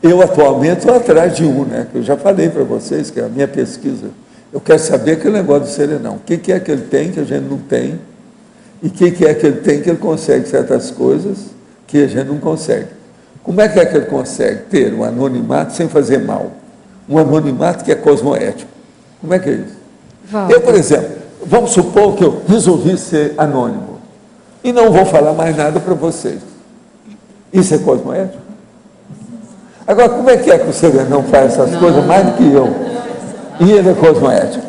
Eu, atualmente, estou atrás de um, né? Que eu já falei para vocês, que é a minha pesquisa. Eu quero saber aquele negócio do serenão. O que é que ele tem que a gente não tem? E o que é que ele tem que ele consegue certas coisas que a gente não consegue? Como é que ele consegue ter um anonimato sem fazer mal? Um anonimato que é cosmoético. Como é que é isso? Eu, por exemplo, vamos supor que eu resolvi ser anônimo e não vou falar mais nada para vocês. Isso é cosmoético? Agora, como é que o serenão faz essas coisas mais do que eu? E ele é cosmoético.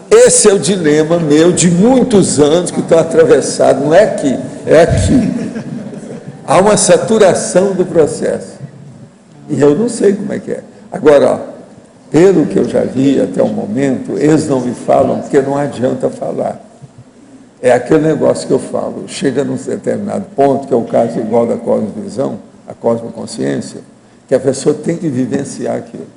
Esse é o dilema meu de muitos anos que estão atravessados. Não é aqui, é aqui. Há uma saturação do processo. E eu não sei como é que é. Agora, ó, pelo que eu já vi até o momento, eles não me falam porque não adianta falar. É aquele negócio que eu falo. Chega num determinado ponto, que é o caso igual da cosmovisão, a cosmoconsciência, que a pessoa tem que vivenciar aquilo.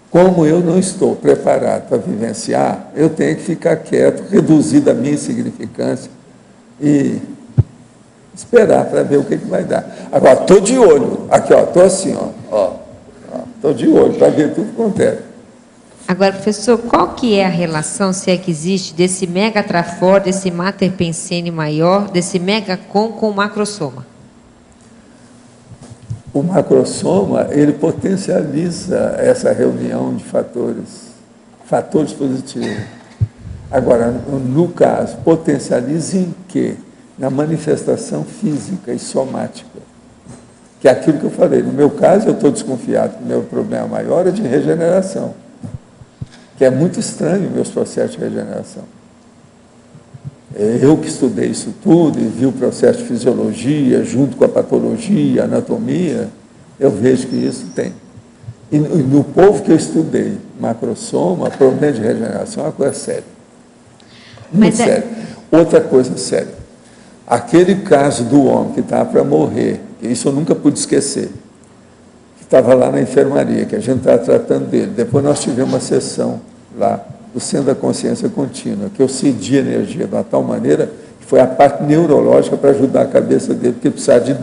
Como eu não estou preparado para vivenciar, eu tenho que ficar quieto, reduzir a minha insignificância e esperar para ver o que vai dar. Agora, estou de olho, aqui, estou assim, estou de olho para ver tudo que acontece.
Agora, professor, qual que é a relação, se é que existe, desse megatrafor, desse mater pensene maior, desse megacom com o macrosoma?
O macrosoma, ele potencializa essa reunião de fatores positivos. Agora, no caso, potencializa em quê? Na manifestação física e somática, que é aquilo que eu falei. No meu caso, eu estou desconfiado que o meu problema maior é de regeneração, que é muito estranho meus processos de regeneração. Eu que estudei isso tudo e vi o processo de fisiologia junto com a patologia, a anatomia, eu vejo que isso tem. E no povo que eu estudei, macrosoma, problema de regeneração é uma coisa séria. Muito séria. Outra coisa séria. Aquele caso do homem que estava para morrer, isso eu nunca pude esquecer, que estava lá na enfermaria, que a gente estava tratando dele. Depois nós tivemos uma sessão lá, do Centro da Consciência Contínua, que eu cedi energia de uma tal maneira que foi a parte neurológica para ajudar a cabeça dele, porque ele precisava de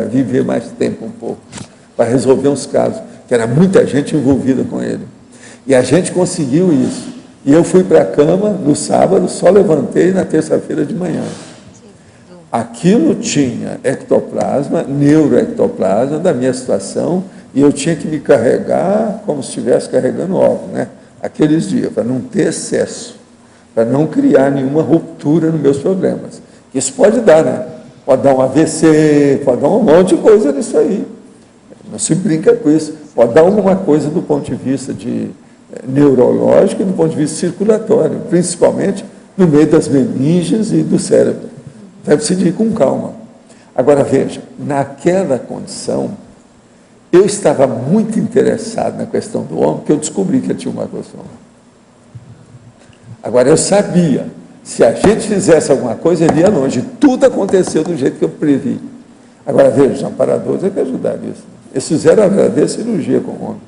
viver mais tempo um pouco, para resolver uns casos, que era muita gente envolvida com ele. E a gente conseguiu isso. E eu fui para a cama no sábado, só levantei na terça-feira de manhã. Aquilo tinha ectoplasma, neuroectoplasma da minha situação, e eu tinha que me carregar como se estivesse carregando óvulo, né? Aqueles dias, para não ter excesso, para não criar nenhuma ruptura nos meus problemas. Isso pode dar, né? Pode dar um AVC, pode dar um monte de coisa nisso aí. Não se brinca com isso. Pode dar alguma coisa do ponto de vista neurológico e do ponto de vista circulatório, principalmente no meio das meninges e do cérebro. Deve se ir com calma. Agora, veja, naquela condição, eu estava muito interessado na questão do homem, porque eu descobri que ele tinha uma macrosoma. Agora, eu sabia Se a gente fizesse alguma coisa, ele ia longe. Tudo aconteceu do jeito que eu previ. Agora, veja, os amparadores têm que ajudar nisso. Eles fizeram a verdadeira cirurgia com o homem.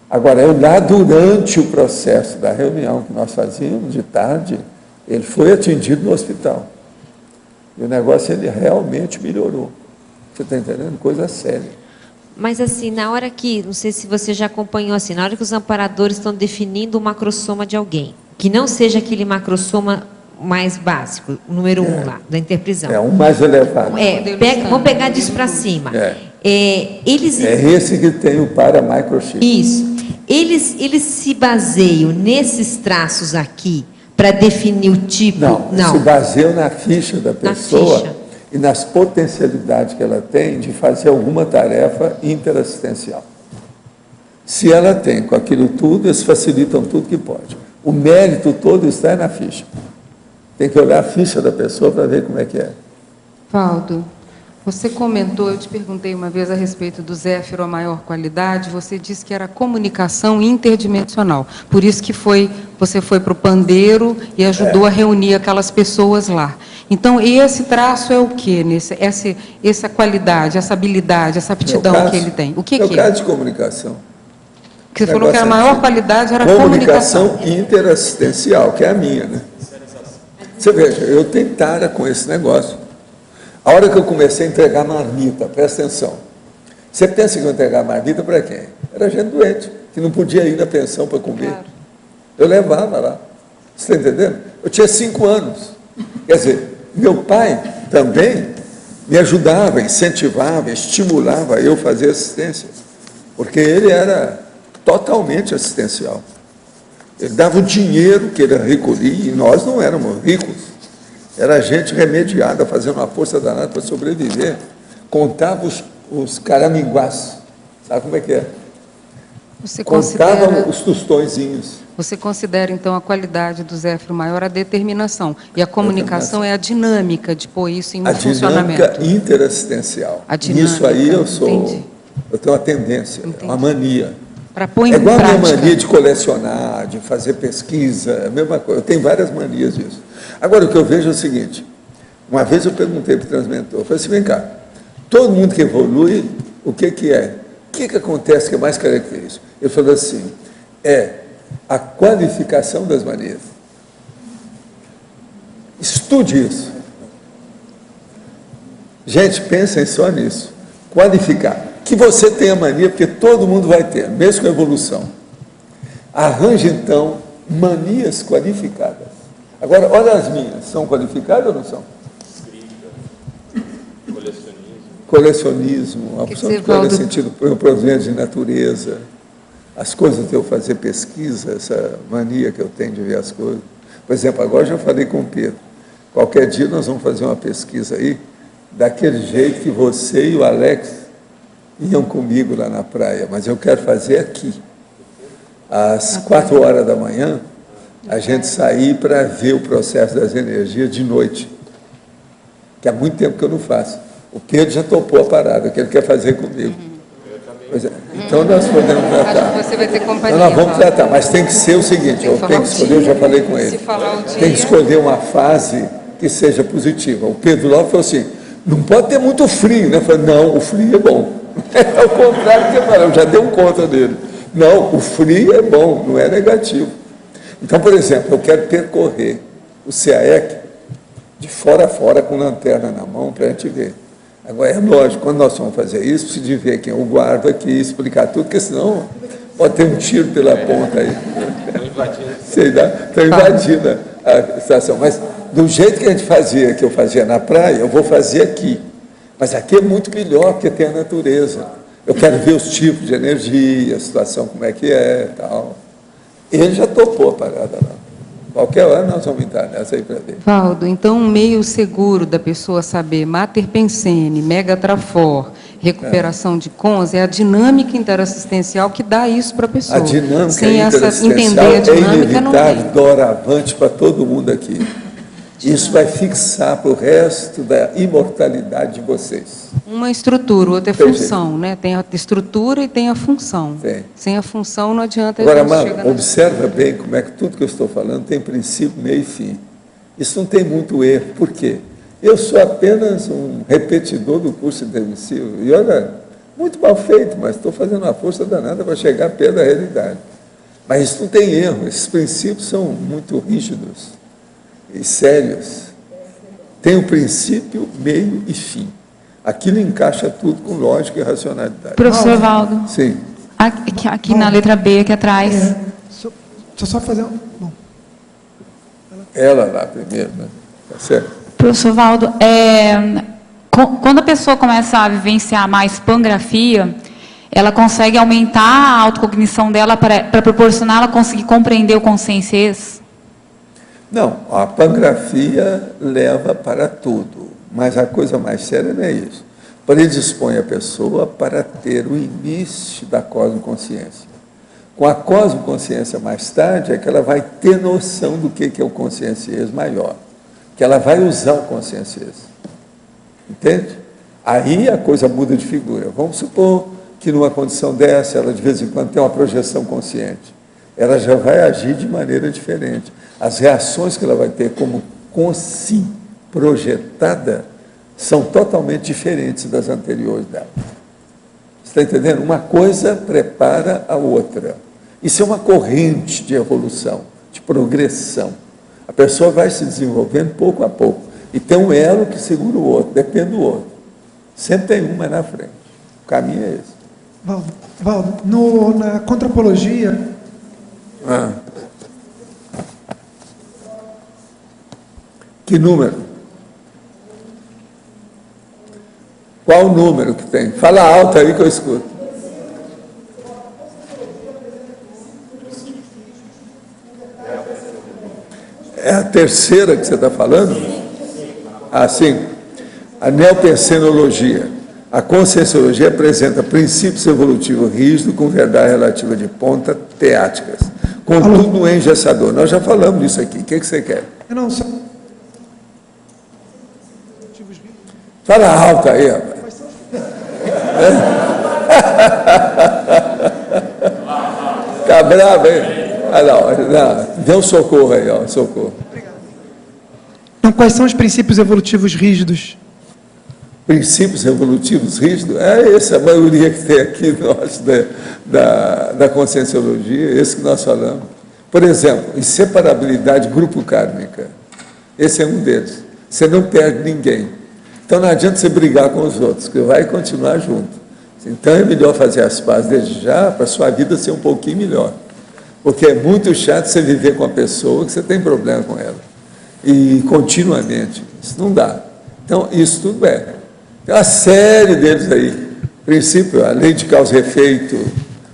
Agora, eu lá, durante o processo da reunião que nós fazíamos, de tarde, ele foi atendido no hospital. E o negócio, ele realmente melhorou. Você está entendendo? Coisa séria.
Mas assim, na hora que, não sei se você já acompanhou assim, na hora que os amparadores estão definindo o macrossoma de alguém, que não seja aquele macrossoma mais básico, o número 1 lá, da interprisão.
É, um mais elevado.
Vamos pegar disso para cima. Eles...
É esse que tem o para-microchip.
Isso. Eles se baseiam nesses traços aqui para definir o tipo?
Não. Se baseiam na ficha da pessoa e nas potencialidades que ela tem de fazer alguma tarefa interassistencial. Se ela tem com aquilo tudo, eles facilitam tudo que pode. O mérito todo está na ficha. Tem que olhar a ficha da pessoa para ver como é que é.
Valdo, você comentou, eu te perguntei uma vez a respeito do Zéfiro, a maior qualidade, você disse que era comunicação interdimensional. Por isso que você foi para o pandeiro e ajudou a reunir aquelas pessoas lá. Então, esse traço é o quê? Essa qualidade, essa habilidade, essa aptidão que ele tem? O que é?
É o caso de comunicação.
Você falou que a maior qualidade era a comunicação.
Comunicação interassistencial, que é a minha, né? Você veja, eu tenho tara com esse negócio. A hora que eu comecei a entregar marmita, presta atenção. Você pensa que eu entregar marmita para quem? Era gente doente, que não podia ir na pensão para comer. Claro. Eu levava lá. Você está entendendo? Eu tinha 5 anos. Quer dizer, meu pai também me ajudava, incentivava, estimulava eu a fazer assistência. Porque ele era totalmente assistencial. Ele dava o dinheiro que ele recolhia, e nós não éramos ricos. Era gente remediada, fazendo uma força danada para sobreviver. Contava os caraminguás. Sabe como é que é? Contava os tostõezinhos.
Você considera, então, a qualidade do Zéfiro maior a determinação. E a comunicação é a dinâmica de pôr isso em funcionamento.
A dinâmica interassistencial. Nisso aí eu tenho uma tendência, uma mania.
É
igual a minha mania de colecionar, de fazer pesquisa, a mesma coisa. Eu tenho várias manias disso. Agora, o que eu vejo é o seguinte, uma vez eu perguntei para o transmentor, eu falei assim, vem cá, todo mundo que evolui, o que é? O que acontece que é mais característico? Ele falou assim, é a qualificação das manias. Estude isso. Gente, pensem só nisso. Qualificar. Que você tenha mania, porque todo mundo vai ter, mesmo com a evolução. Arranje, então, manias qualificadas. Agora, olha as minhas, são qualificadas ou não são?
Escrita,
colecionismo, a opção de coisa sentido, proventos de natureza, as coisas de eu fazer pesquisa, essa mania que eu tenho de ver as coisas. Por exemplo, agora eu já falei com o Pedro, qualquer dia nós vamos fazer uma pesquisa aí, daquele jeito que você e o Alex iam comigo lá na praia, mas eu quero fazer aqui. Às 4 horas da manhã, a gente sair para ver o processo das energias de noite, que há muito tempo que eu não faço. O Pedro já topou a parada, que ele quer fazer comigo. Pois é. Então nós podemos tratar.
Acho que você vai ter companhia.
Então nós vamos tratar, mas tem que ser o seguinte, eu tenho que escolher, eu já falei com ele, tem que escolher uma fase que seja positiva. O Pedro logo falou assim, não pode ter muito frio, né? Eu falei, não, o frio é bom. É o contrário que eu falei, eu já dei um conta dele. Não, o frio é bom, não é negativo. Então, por exemplo, eu quero percorrer o CAEC de fora a fora com lanterna na mão para a gente ver. Agora, é lógico, quando nós vamos fazer isso, precisa ver quem é o guarda aqui, explicar tudo, porque senão pode ter um tiro pela ponta aí. Estão invadindo a estação. Mas, do jeito que a gente fazia, que eu fazia na praia, eu vou fazer aqui. Mas aqui é muito melhor, porque tem a natureza. Eu quero ver os tipos de energia, a situação como é que é e tal. Ele já topou a parada lá. Qualquer hora nós vamos entrar nessa aí para ver.
Valdo, então um meio seguro da pessoa saber Mater Pensene, Mega Trafor, recuperação de cons, é a dinâmica interassistencial que dá isso para a pessoa.
A dinâmica
sem
interassistencial
entender a dinâmica,
é inevitável, doravante para todo mundo aqui. Isso vai fixar para o resto da imortalidade de vocês.
Uma estrutura, outra é função, né? Tem a estrutura e tem a função.
Tem.
Sem a função não adianta...
Agora, Amado, observa bem como é que tudo que eu estou falando tem princípio, meio e fim. Isso não tem muito erro. Por quê? Eu sou apenas um repetidor do curso intermissivo. E olha, muito mal feito, mas estou fazendo uma força danada para chegar perto da realidade. Mas isso não tem erro. Esses princípios são muito rígidos e sérios. Tem o princípio, meio e fim. Aquilo encaixa tudo com lógica e racionalidade.
Professor Valdo.
Sim.
Aqui na letra B, aqui atrás.
Deixa eu só fazer Bom.
Ela lá primeiro, né? Tá certo?
Professor Valdo, quando a pessoa começa a vivenciar mais pangrafia, ela consegue aumentar a autocognição dela para proporcionar ela conseguir compreender o consciência?
Não, a pangrafia leva para tudo, mas a coisa mais séria não é isso. Predispõe a pessoa para ter o início da cosmoconsciência. Com a cosmoconsciência mais tarde é que ela vai ter noção do que é o consciência maior, que ela vai usar o consciência. Entende? Aí a coisa muda de figura. Vamos supor que numa condição dessa, ela de vez em quando tem uma projeção consciente. Ela já vai agir de maneira diferente. As reações que ela vai ter como consci projetada são totalmente diferentes das anteriores dela. Você está entendendo? Uma coisa prepara a outra. Isso é uma corrente de evolução, de progressão. A pessoa vai se desenvolvendo pouco a pouco. E tem um elo que segura o outro, depende do outro. Sempre tem uma na frente. O caminho é esse.
Valdo, na contrapologia...
Que número? Qual o número que tem? Fala alto aí que eu escuto. É a terceira que você está falando? Ah, sim. A neopensenologia. A conscienciologia apresenta princípios evolutivos rígidos com verdade relativa de ponta, teáticas. Contudo, não é engessador. Nós já falamos disso aqui. O que você quer?
Não, só...
Fala alto aí, rapaz. Tá bravo, hein? Ah, não. Dê um socorro aí, ó. Socorro.
Então, quais são os princípios evolutivos rígidos?
Princípios evolutivos rígidos? É essa a maioria que tem aqui nós, da conscienciologia, esse que nós falamos. Por exemplo, inseparabilidade grupo kármica. Esse é um deles. Você não perde ninguém. Então não adianta você brigar com os outros, que vai continuar junto. Então é melhor fazer as pazes desde já, para a sua vida ser um pouquinho melhor. Porque é muito chato você viver com uma pessoa que você tem problema com ela. E continuamente. Isso não dá. Então, isso tudo é. Tem uma série deles aí. Princípio, a lei de causa e efeito,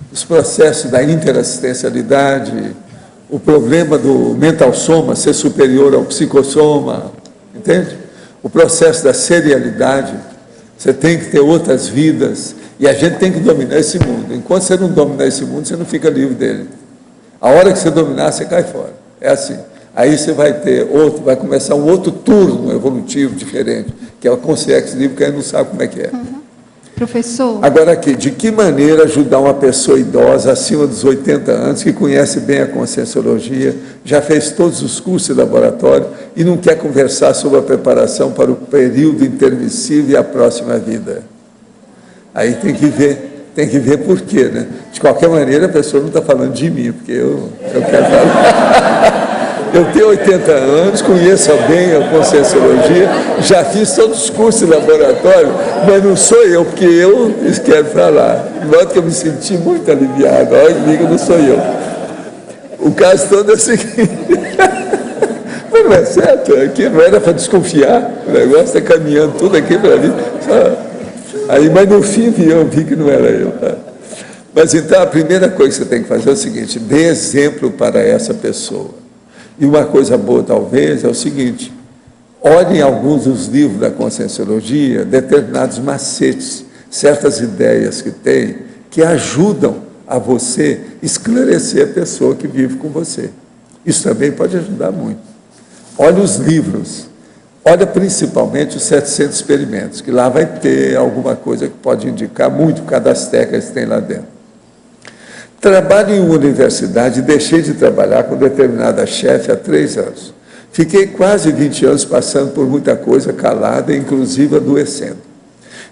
os processos da interassistencialidade, o problema do mental soma ser superior ao psicossoma, entende? O processo da serialidade, você tem que ter outras vidas, e a gente tem que dominar esse mundo. Enquanto você não dominar esse mundo, você não fica livre dele. A hora que você dominar, você cai fora. É assim. Aí você vai ter outro, vai começar um outro turno evolutivo diferente, que é o consciência livre, que a gente não sabe como é que é.
Professor.
Agora aqui, de que maneira ajudar uma pessoa idosa acima dos 80 anos, que conhece bem a conscienciologia, já fez todos os cursos de laboratório e não quer conversar sobre a preparação para o período intermissivo e a próxima vida? Aí tem que ver por quê, né? De qualquer maneira, a pessoa não está falando de mim, porque eu quero falar. Eu tenho 80 anos, conheço bem a conscienciologia, já fiz todos os cursos de laboratório, mas não sou eu, porque eu quero falar. De modo que eu me senti muito aliviado. Olha comigo, não sou eu. O caso todo é o seguinte. Mas não é certo, aqui não era para desconfiar, o negócio está caminhando tudo aqui para mim. Aí, mas no fim eu vi que não era eu. Mas então a primeira coisa que você tem que fazer é o seguinte: dê exemplo para essa pessoa. E uma coisa boa, talvez, é o seguinte: olhem alguns dos livros da conscienciologia, determinados macetes, certas ideias que tem, que ajudam a você esclarecer a pessoa que vive com você. Isso também pode ajudar muito. olha os livros, olha principalmente os 700 experimentos, que lá vai ter alguma coisa que pode indicar muito por causa das técnicas que tem lá dentro. Trabalho em uma universidade, deixei de trabalhar com determinada chefe há 3 anos. Fiquei quase 20 anos passando por muita coisa, calada, inclusive adoecendo.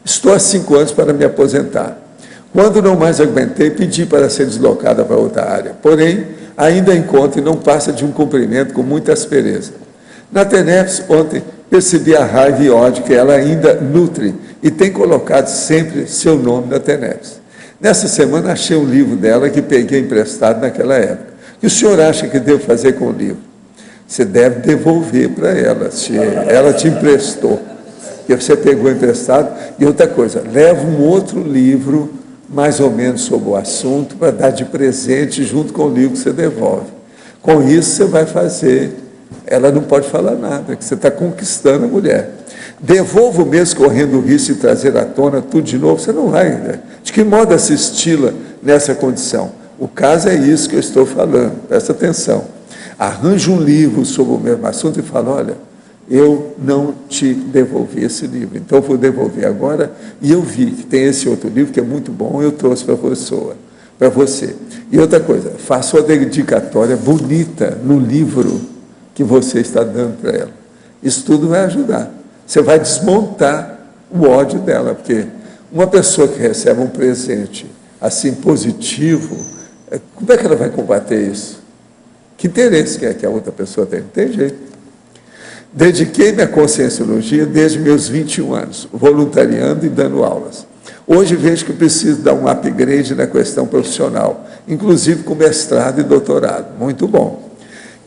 Estou há 5 anos para me aposentar. Quando não mais aguentei, pedi para ser deslocada para outra área. Porém, ainda encontro e não passa de um cumprimento com muita aspereza. Na TENEPS, ontem, percebi a raiva e ódio que ela ainda nutre e tem colocado sempre seu nome na TENEPS. Nessa semana, achei um livro dela que peguei emprestado naquela época. O que o senhor acha que devo fazer com o livro? Você deve devolver para ela, se ela te emprestou, que você pegou emprestado. E outra coisa, leva um outro livro, mais ou menos sobre o assunto, para dar de presente junto com o livro que você devolve. Com isso, você vai fazer, ela não pode falar nada, que você está conquistando a mulher. Devolva o mesmo correndo o risco de trazer à tona tudo de novo, você não vai ainda. De que modo assisti-la nessa condição? O caso é isso que eu estou falando, presta atenção. Arranja um livro sobre o mesmo assunto e fala, olha, eu não te devolvi esse livro, então eu vou devolver agora, e eu vi que tem esse outro livro que é muito bom, eu trouxe para você. E outra coisa, faça uma dedicatória bonita no livro que você está dando para ela. Isso tudo vai ajudar. Você vai desmontar o ódio dela, porque uma pessoa que recebe um presente assim positivo, como é que ela vai combater isso? Que interesse que a outra pessoa tem? Não tem jeito. Dediquei-me à Conscienciologia desde meus 21 anos, voluntariando e dando aulas. Hoje vejo que preciso dar um upgrade na questão profissional, inclusive com mestrado e doutorado. Muito bom.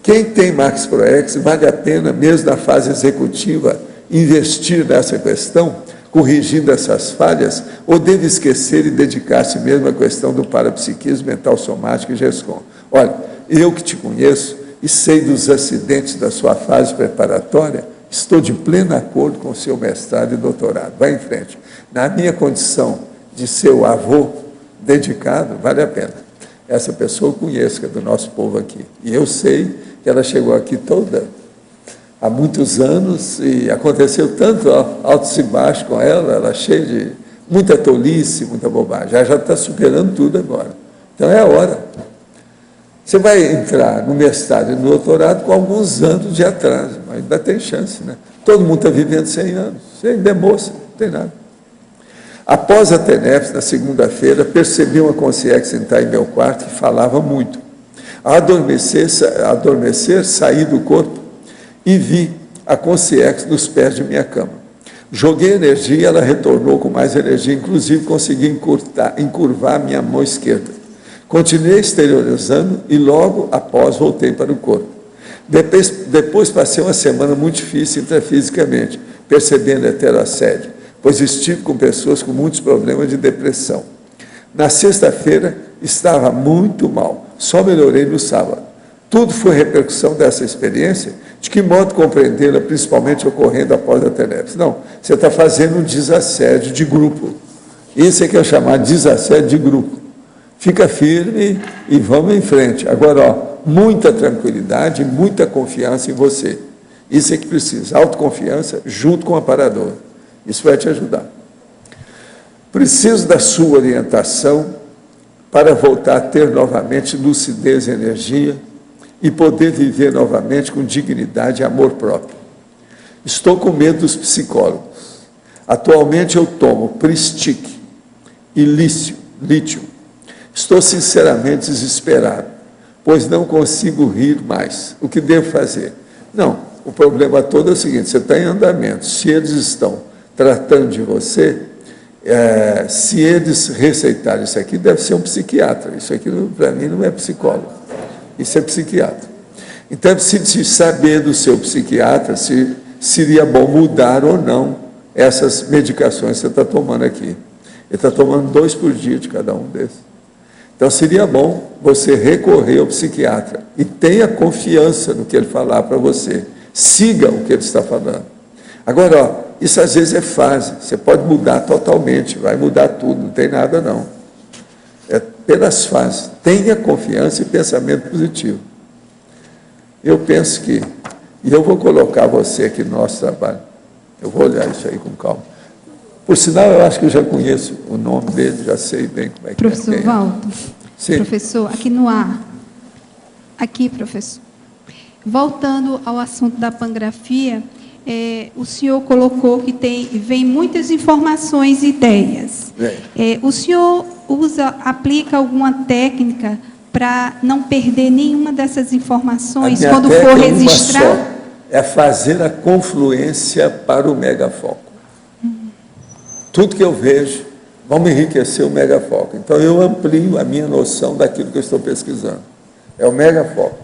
Quem tem Max Proex, vale a pena, mesmo na fase executiva, investir nessa questão, corrigindo essas falhas, ou deve esquecer e dedicar-se mesmo à questão do parapsiquismo mental somático e GESCOM? Olha, eu que te conheço e sei dos acidentes da sua fase preparatória, estou de pleno acordo com o seu mestrado e doutorado. Vai em frente. Na minha condição de seu avô dedicado, vale a pena. Essa pessoa eu conheço, que é do nosso povo aqui. E eu sei que ela chegou aqui toda há muitos anos e aconteceu tanto altos e baixos com ela cheia de muita tolice, muita bobagem. Já está superando tudo agora. Então é a hora. Você vai entrar no mestrado e no doutorado com alguns anos de atraso, mas ainda tem chance, né? Todo mundo está vivendo 100 anos. Você ainda é moça, não tem nada. Após a TENEPS, na segunda-feira, percebi uma consciência sentar em meu quarto que falava muito. Ao adormecer, saí do corpo e vi a consciência nos pés de minha cama. Joguei energia e ela retornou com mais energia, inclusive consegui encurvar minha mão esquerda. Continuei exteriorizando e logo após voltei para o corpo. Depois passei uma semana muito difícil intrafisicamente, percebendo heterassédio, pois estive com pessoas com muitos problemas de depressão. Na sexta-feira estava muito mal, só melhorei no sábado. Tudo foi repercussão dessa experiência. De que modo compreendê-la, principalmente ocorrendo após a TENEPS? Não, você está fazendo um desassédio de grupo. Isso é que é chamado desassédio de grupo. Fica firme e vamos em frente. Agora, muita tranquilidade, muita confiança em você. Isso é que precisa, autoconfiança junto com o aparador. Isso vai te ajudar. Preciso da sua orientação para voltar a ter novamente lucidez e energia e poder viver novamente com dignidade e amor próprio. Estou com medo dos psicólogos. Atualmente eu tomo Pristic e lítio. Estou sinceramente desesperado, pois não consigo rir mais. O que devo fazer? Não, o problema todo é o seguinte, você está em andamento. Se eles estão tratando de você, se eles receitarem isso aqui, deve ser um psiquiatra. Isso aqui, para mim, não é psicólogo. Isso é psiquiatra. Então, se saber do seu psiquiatra se seria bom mudar ou não essas medicações que você está tomando aqui. Ele está tomando 2 por dia de cada um desses. Então, seria bom você recorrer ao psiquiatra e tenha confiança no que ele falar para você. Siga o que ele está falando. Agora, isso às vezes é fase. Você pode mudar totalmente, vai mudar tudo, não tem nada não. É pelas fases. Tenha confiança e pensamento positivo. Eu penso que E eu vou colocar você aqui no nosso trabalho. Eu vou olhar isso aí com calma. Por sinal, eu acho que eu já conheço o nome dele, já sei bem como é que
Professor
é.
Valdo,
Sim.
professor, aqui no ar. Aqui, professor. Voltando ao assunto da pangrafia, o senhor colocou que vem muitas informações e ideias. O senhor aplica alguma técnica para não perder nenhuma dessas informações quando for registrar?
Uma só, é fazer a confluência para o megafoco. Tudo que eu vejo, vamos enriquecer o megafoco. Então, eu amplio a minha noção daquilo que eu estou pesquisando. É o megafoco.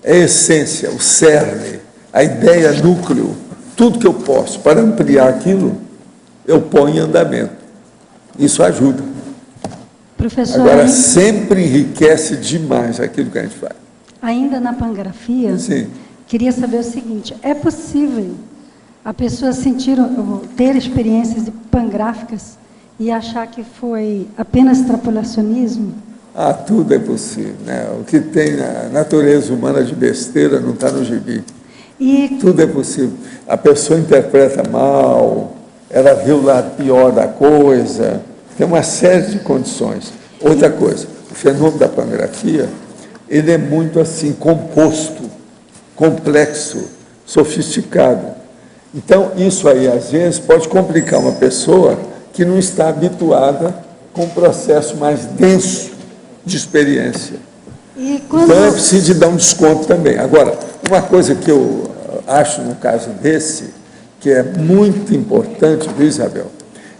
É a essência, o cerne, a ideia núcleo. Tudo que eu posso para ampliar aquilo, eu ponho em andamento. Isso ajuda.
Professor,
agora, sempre enriquece demais aquilo que a gente faz.
Ainda na pangrafia,
sim,
queria saber o seguinte, é possível a pessoa ter experiências pangráficas e achar que foi apenas extrapolacionismo?
Tudo é possível, né? O que tem na natureza humana de besteira não está no gibi. Tudo é possível. A pessoa interpreta mal, ela viu o lado pior da coisa, tem uma série de condições. Outra coisa, o fenômeno da pangrafia, ele é muito assim, composto, complexo, sofisticado. Então, isso aí, às vezes, pode complicar uma pessoa que não está habituada com um processo mais denso de experiência. Então, é preciso de dar um desconto também. Agora, uma coisa que eu acho, no caso desse, que é muito importante, viu, Isabel,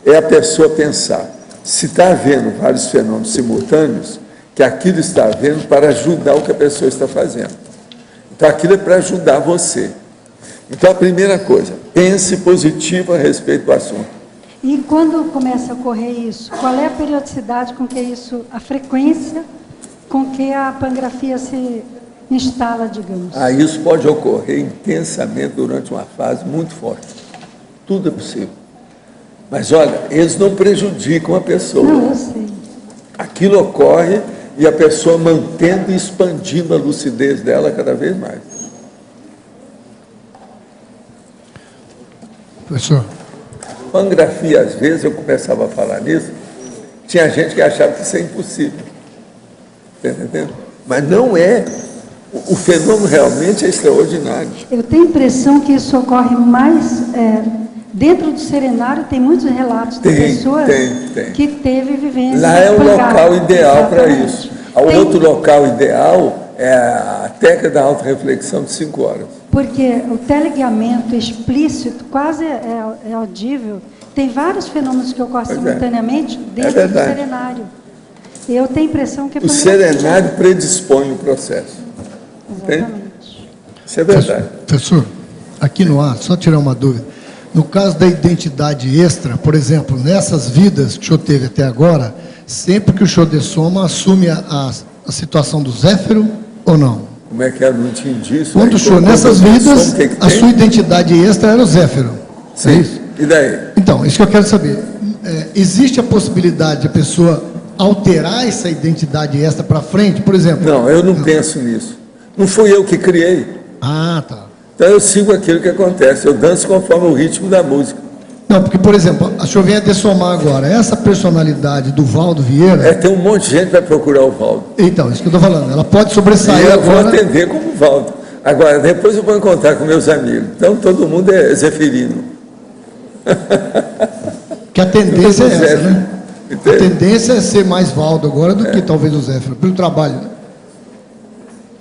é a pessoa pensar, se está havendo vários fenômenos simultâneos, que aquilo está havendo para ajudar o que a pessoa está fazendo. Então, aquilo é para ajudar você. Então, a primeira coisa, pense positivo a respeito do assunto.
E quando começa a ocorrer isso, qual é a periodicidade com que a frequência com que a pangrafia se instala, digamos?
Isso pode ocorrer intensamente durante uma fase muito forte. Tudo é possível. Mas, olha, eles não prejudicam a pessoa.
Não, eu sei.
Aquilo ocorre e a pessoa mantendo e expandindo a lucidez dela cada vez mais.
Professor.
Pangrafia, às vezes, eu começava a falar nisso, tinha gente que achava que isso é impossível. Está entendendo? Mas não é. O fenômeno realmente é extraordinário.
Eu tenho a impressão que isso ocorre mais dentro do serenário, tem muitos relatos de pessoas que teve vivência.
Lá é o local ideal para isso. O outro local ideal é a técnica da autorreflexão de 5 horas.
Porque o teleguiamento explícito quase é audível. Tem vários fenômenos que ocorrem simultaneamente dentro do serenário. Eu tenho a impressão que...
O serenário predispõe o processo. Exatamente. Isso é verdade.
Professor, aqui no ar, só tirar uma dúvida. No caso da identidade extra, por exemplo, nessas vidas que o senhor teve até agora, sempre que o senhor dessoma, assume a situação do Zéfiro ou não?
Como é que eu não entendi isso?
Quando o senhor, nessas vidas, a sua identidade extra era o Zéfiro.
Sim.
É isso?
E daí?
Então, isso que eu quero saber. Existe a possibilidade de a pessoa alterar essa identidade extra para frente, por exemplo?
Não, eu não penso nisso. Não fui eu que criei.
Tá.
Então eu sigo aquilo que acontece, eu danço conforme o ritmo da música.
Não, porque, por exemplo, a senhora vem a dessomar agora, essa personalidade do Valdo Vieira...
Tem um monte de gente que vai procurar o Valdo.
Então, isso que eu estou falando, ela pode sobressair
e eu
agora...
vou atender como Valdo. Agora, depois eu vou encontrar com meus amigos. Então, todo mundo é Zeferino.
Que a tendência é essa, né? A tendência é ser mais Valdo agora do que talvez o Zéfiro, pelo trabalho.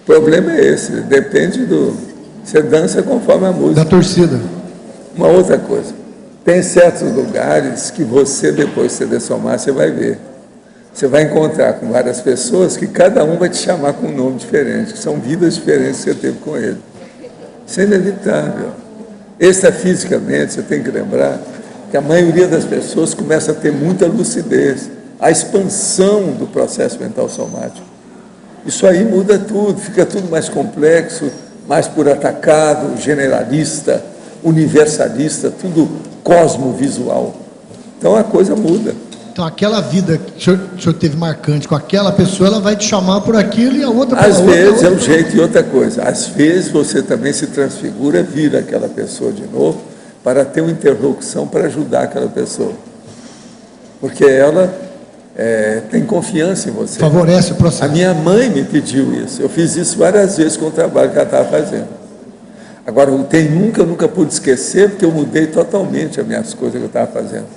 O problema é esse, depende do... Você dança conforme a música.
Da torcida.
Uma outra coisa, tem certos lugares que você, depois de você dessomar, você vai ver. Você vai encontrar com várias pessoas que cada um vai te chamar com um nome diferente, que são vidas diferentes que você teve com ele. Isso é inevitável. Extrafisicamente, você tem que lembrar que a maioria das pessoas começa a ter muita lucidez, a expansão do processo mental somático. Isso aí muda tudo, fica tudo mais complexo, mais por atacado, generalista, universalista, tudo cosmovisual. Então a coisa muda.
Então, aquela vida que o senhor teve marcante com aquela pessoa, ela vai te chamar por aquilo e a outra por
Às vezes
outra,
é um jeito e outra coisa. Às vezes você também se transfigura, vira aquela pessoa de novo, para ter uma interlocução para ajudar aquela pessoa. Porque ela tem confiança em você.
Favorece o processo.
A minha mãe me pediu isso. Eu fiz isso várias vezes com o trabalho que ela estava fazendo. Agora, tem um que eu nunca pude esquecer, porque eu mudei totalmente as minhas coisas que eu estava fazendo.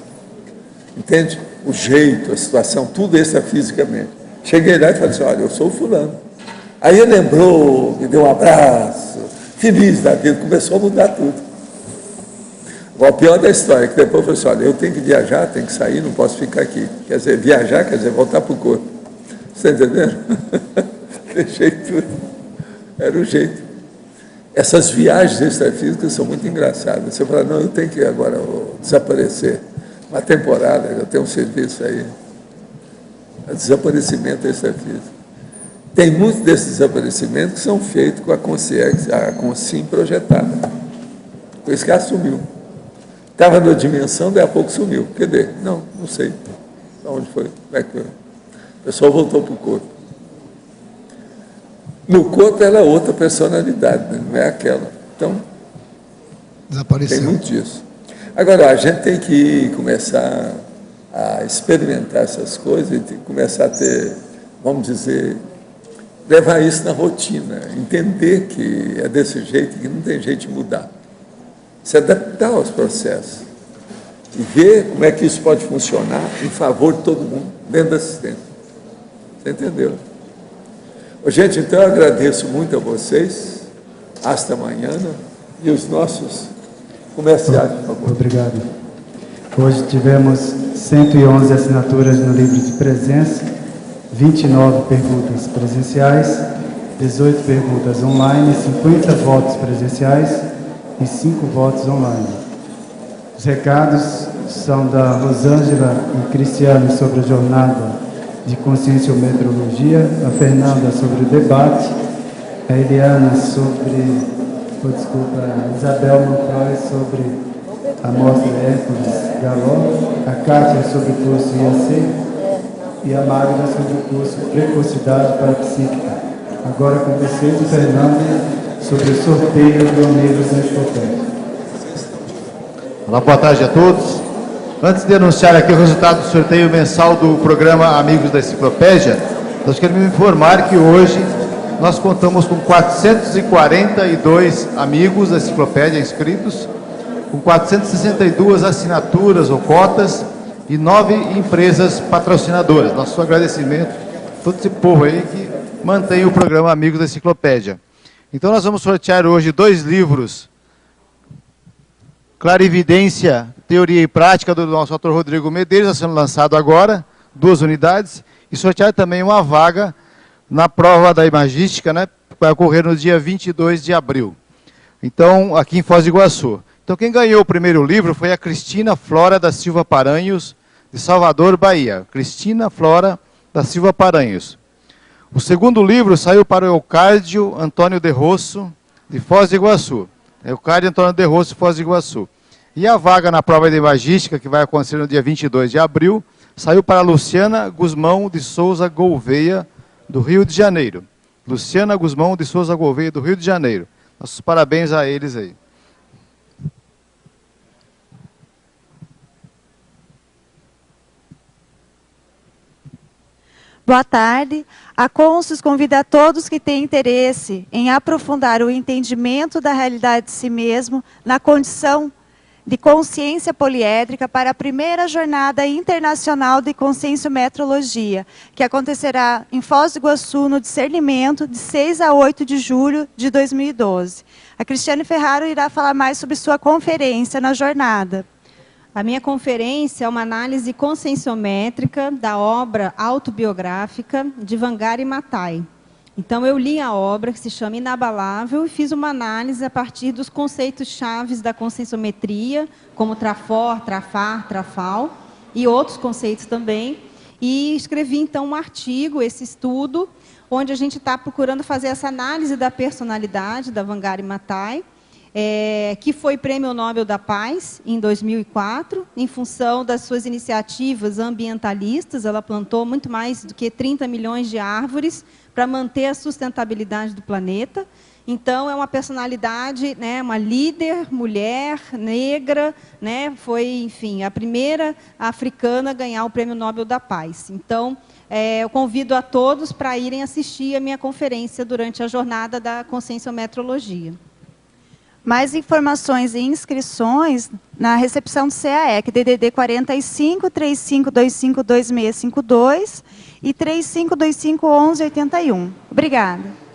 Entende? O jeito, a situação, tudo extrafisicamente. Cheguei lá e falei assim, olha, eu sou o fulano. Aí ele lembrou, me deu um abraço, feliz da vida, começou a mudar tudo. O pior da história é que depois eu falei assim, olha, eu tenho que viajar, tenho que sair, não posso ficar aqui. Quer dizer, viajar quer dizer voltar para o corpo. Você está entendendo? Deixei tudo. Era o jeito. Essas viagens extrafísicas são muito engraçadas. Você fala, não, eu tenho que agora desaparecer. Uma temporada, eu tenho um serviço aí. Desaparecimento extrafísico. Tem muitos desses desaparecimentos que são feitos com a consciência, a consciência projetada. Por isso que ela sumiu. Estava na dimensão, daí a pouco sumiu. Cadê? Não sei. Onde foi? Como é que foi? A pessoa voltou para o corpo. No corpo ela é outra personalidade, né? Não é aquela. Então,
desapareceu.
Tem muito disso. Agora, a gente tem que começar a experimentar essas coisas e começar a ter, vamos dizer, levar isso na rotina, entender que é desse jeito, que não tem jeito de mudar. Se adaptar aos processos e ver como é que isso pode funcionar em favor de todo mundo, dentro da assistência. Você entendeu? Gente, então eu agradeço muito a vocês, hasta amanhã, e os nossos comerciais, por favor.
Obrigado. Hoje tivemos 111 assinaturas no livro de presença, 29 perguntas presenciais, 18 perguntas online, 50 votos presenciais e 5 votos online. Os recados são da Rosângela e Cristiano sobre a jornada de conscienciometrologia, a Fernanda sobre o debate, a Eliana sobre, a Isabel Monfroy sobre a mostra Hércules Galó, a Kátia sobre o curso IAC e a Magda sobre o curso Precocidade para a Psíquica. Agora com vocês, o Fernando sobre o sorteio do Amigos da Enciclopédia.
Olá, boa tarde a todos. Antes de anunciar aqui o resultado do sorteio mensal do programa Amigos da Enciclopédia, nós queremos informar que hoje nós contamos com 442 amigos da Enciclopédia inscritos, com 462 assinaturas ou cotas e 9 empresas patrocinadoras. Nosso agradecimento a todo esse povo aí que mantém o programa Amigos da Enciclopédia. Então nós vamos sortear hoje 2 livros, Clarividência, Teoria e Prática, do nosso autor Rodrigo Medeiros, está sendo lançado agora, 2 unidades, e sortear também uma vaga na prova da Imagística, né, que vai ocorrer no dia 22 de abril. Então, aqui em Foz do Iguaçu. Então, quem ganhou o primeiro livro foi a Cristina Flora da Silva Paranhos, de Salvador, Bahia. Cristina Flora da Silva Paranhos. O segundo livro saiu para o Eucárdio Antônio de Rosso, de Foz do Iguaçu. Eucárdio Antônio de Rosso, Foz do Iguaçu. E a vaga na prova de Imagística, que vai acontecer no dia 22 de abril, saiu para Luciana Guzmão de Souza Gouveia, do Rio de Janeiro. Luciana Guzmão de Souza Gouveia, do Rio de Janeiro. Nossos parabéns a eles aí.
Boa tarde. A Consus convida a todos que têm interesse em aprofundar o entendimento da realidade de si mesmo na condição de consciência poliédrica para a primeira jornada internacional de conscienciometrologia, que acontecerá em Foz do Iguaçu, no Discernimento, de 6 a 8 de julho de 2012. A Cristiane Ferraro irá falar mais sobre sua conferência na jornada.
A minha conferência é uma análise conscienciométrica da obra autobiográfica de Wangari Maathai. Então, eu li a obra, que se chama Inabalável, e fiz uma análise a partir dos conceitos chaves da conscienciometria, como trafor, trafar, trafal, e outros conceitos também. E escrevi, então, um artigo, esse estudo, onde a gente está procurando fazer essa análise da personalidade da Wangari Maathai, que foi Prêmio Nobel da Paz em 2004, em função das suas iniciativas ambientalistas. Ela plantou muito mais do que 30 milhões de árvores para manter a sustentabilidade do planeta. Então, é uma personalidade, né, uma líder, mulher, negra, né, foi, enfim, a primeira africana a ganhar o Prêmio Nobel da Paz. Então, eu convido a todos para irem assistir a minha conferência durante a jornada da conscienciometrologia.
Mais informações e inscrições na recepção do CAEC, DDD 45 3525 2652 e 3525 1181. Obrigada.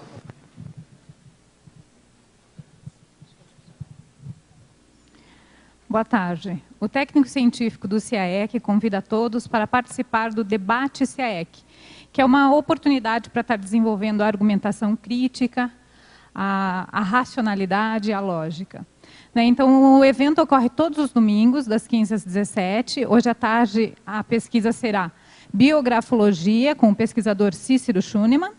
Boa tarde. O técnico científico do CAEC convida a todos para participar do debate CAEC, que é uma oportunidade para estar desenvolvendo a argumentação crítica, a racionalidade e a lógica. Então, o evento ocorre todos os domingos, das 15 às 17. Hoje à tarde, a pesquisa será Biografologia, com o pesquisador Cícero Schunemann.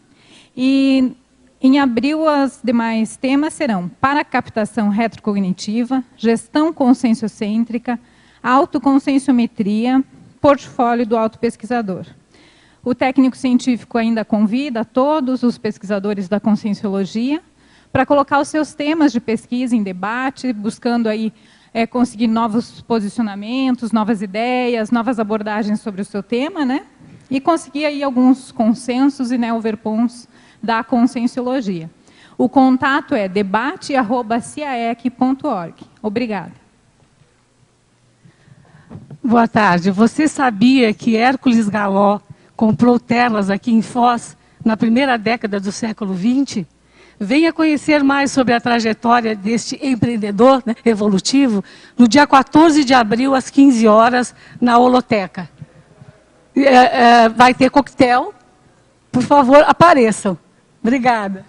E, em abril, os demais temas serão Paracaptação retrocognitiva, Gestão conscienciocêntrica, Autoconscienciometria, Portfólio do autopesquisador. O técnico científico ainda convida todos os pesquisadores da conscienciologia para colocar os seus temas de pesquisa em debate, buscando aí conseguir novos posicionamentos, novas ideias, novas abordagens sobre o seu tema, né? E conseguir aí alguns consensos e neoverpons da conscienciologia. O contato é debate@caec.org. Obrigada.
Boa tarde. Você sabia que Hércules Galó comprou terras aqui em Foz na primeira década do século XX? Venha conhecer mais sobre a trajetória deste empreendedor, né, evolutivo, no dia 14 de abril, às 15 horas, na Holoteca. Vai ter coquetel. Por favor, apareçam. Obrigada.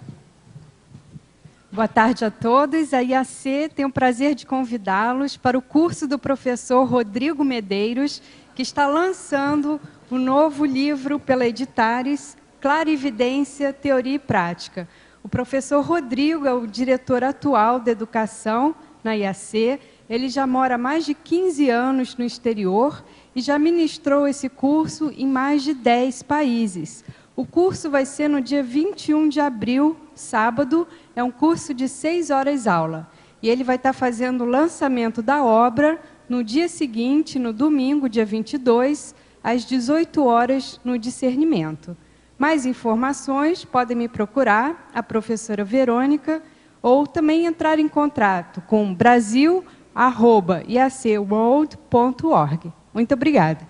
Boa tarde a todos. A IAC tem o prazer de convidá-los para o curso do professor Rodrigo Medeiros, que está lançando o novo livro pela Editares, Clarividência, Teoria e Prática. O professor Rodrigo é o diretor atual de educação na IAC. Ele já mora há mais de 15 anos no exterior e já ministrou esse curso em mais de 10 países. O curso vai ser no dia 21 de abril, sábado. É um curso de 6 horas aula. E ele vai estar fazendo o lançamento da obra no dia seguinte, no domingo, dia 22, às 18 horas, no Discernimento. Mais informações, podem me procurar, a professora Verônica, ou também entrar em contato com brasil@iacworld.org. Muito obrigada.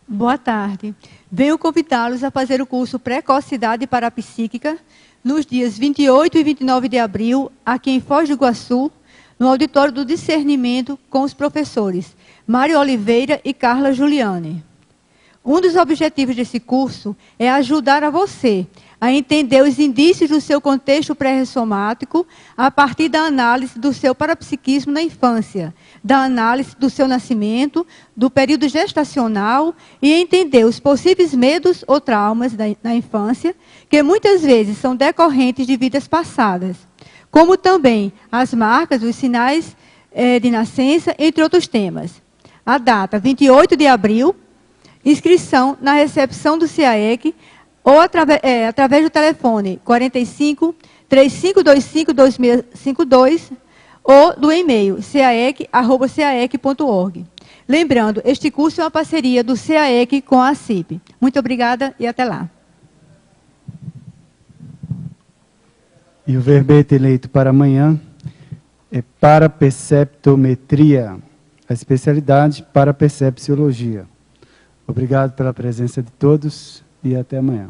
Boa tarde. Venho convidá-los a fazer o curso Precocidade Parapsíquica nos dias 28 e 29 de abril, aqui em Foz do Iguaçu, no auditório do Discernimento, com os professores Mário Oliveira e Carla Giuliani. Um dos objetivos desse curso é ajudar a você a entender os indícios do seu contexto pré-ressomático a partir da análise do seu parapsiquismo na infância, da análise do seu nascimento, do período gestacional e entender os possíveis medos ou traumas na infância, que muitas vezes são decorrentes de vidas passadas, como também as marcas, os sinais de nascença, entre outros temas. A data, 28 de abril, inscrição na recepção do CAEC ou através do telefone 45 3525 2652 ou do e-mail caec@caec.org. Lembrando, este curso é uma parceria do CAEC com a CIP. Muito obrigada e até lá.
E o verbete eleito para amanhã é Paraperceptometria, a especialidade Parapercepciologia. Obrigado pela presença de todos e até amanhã.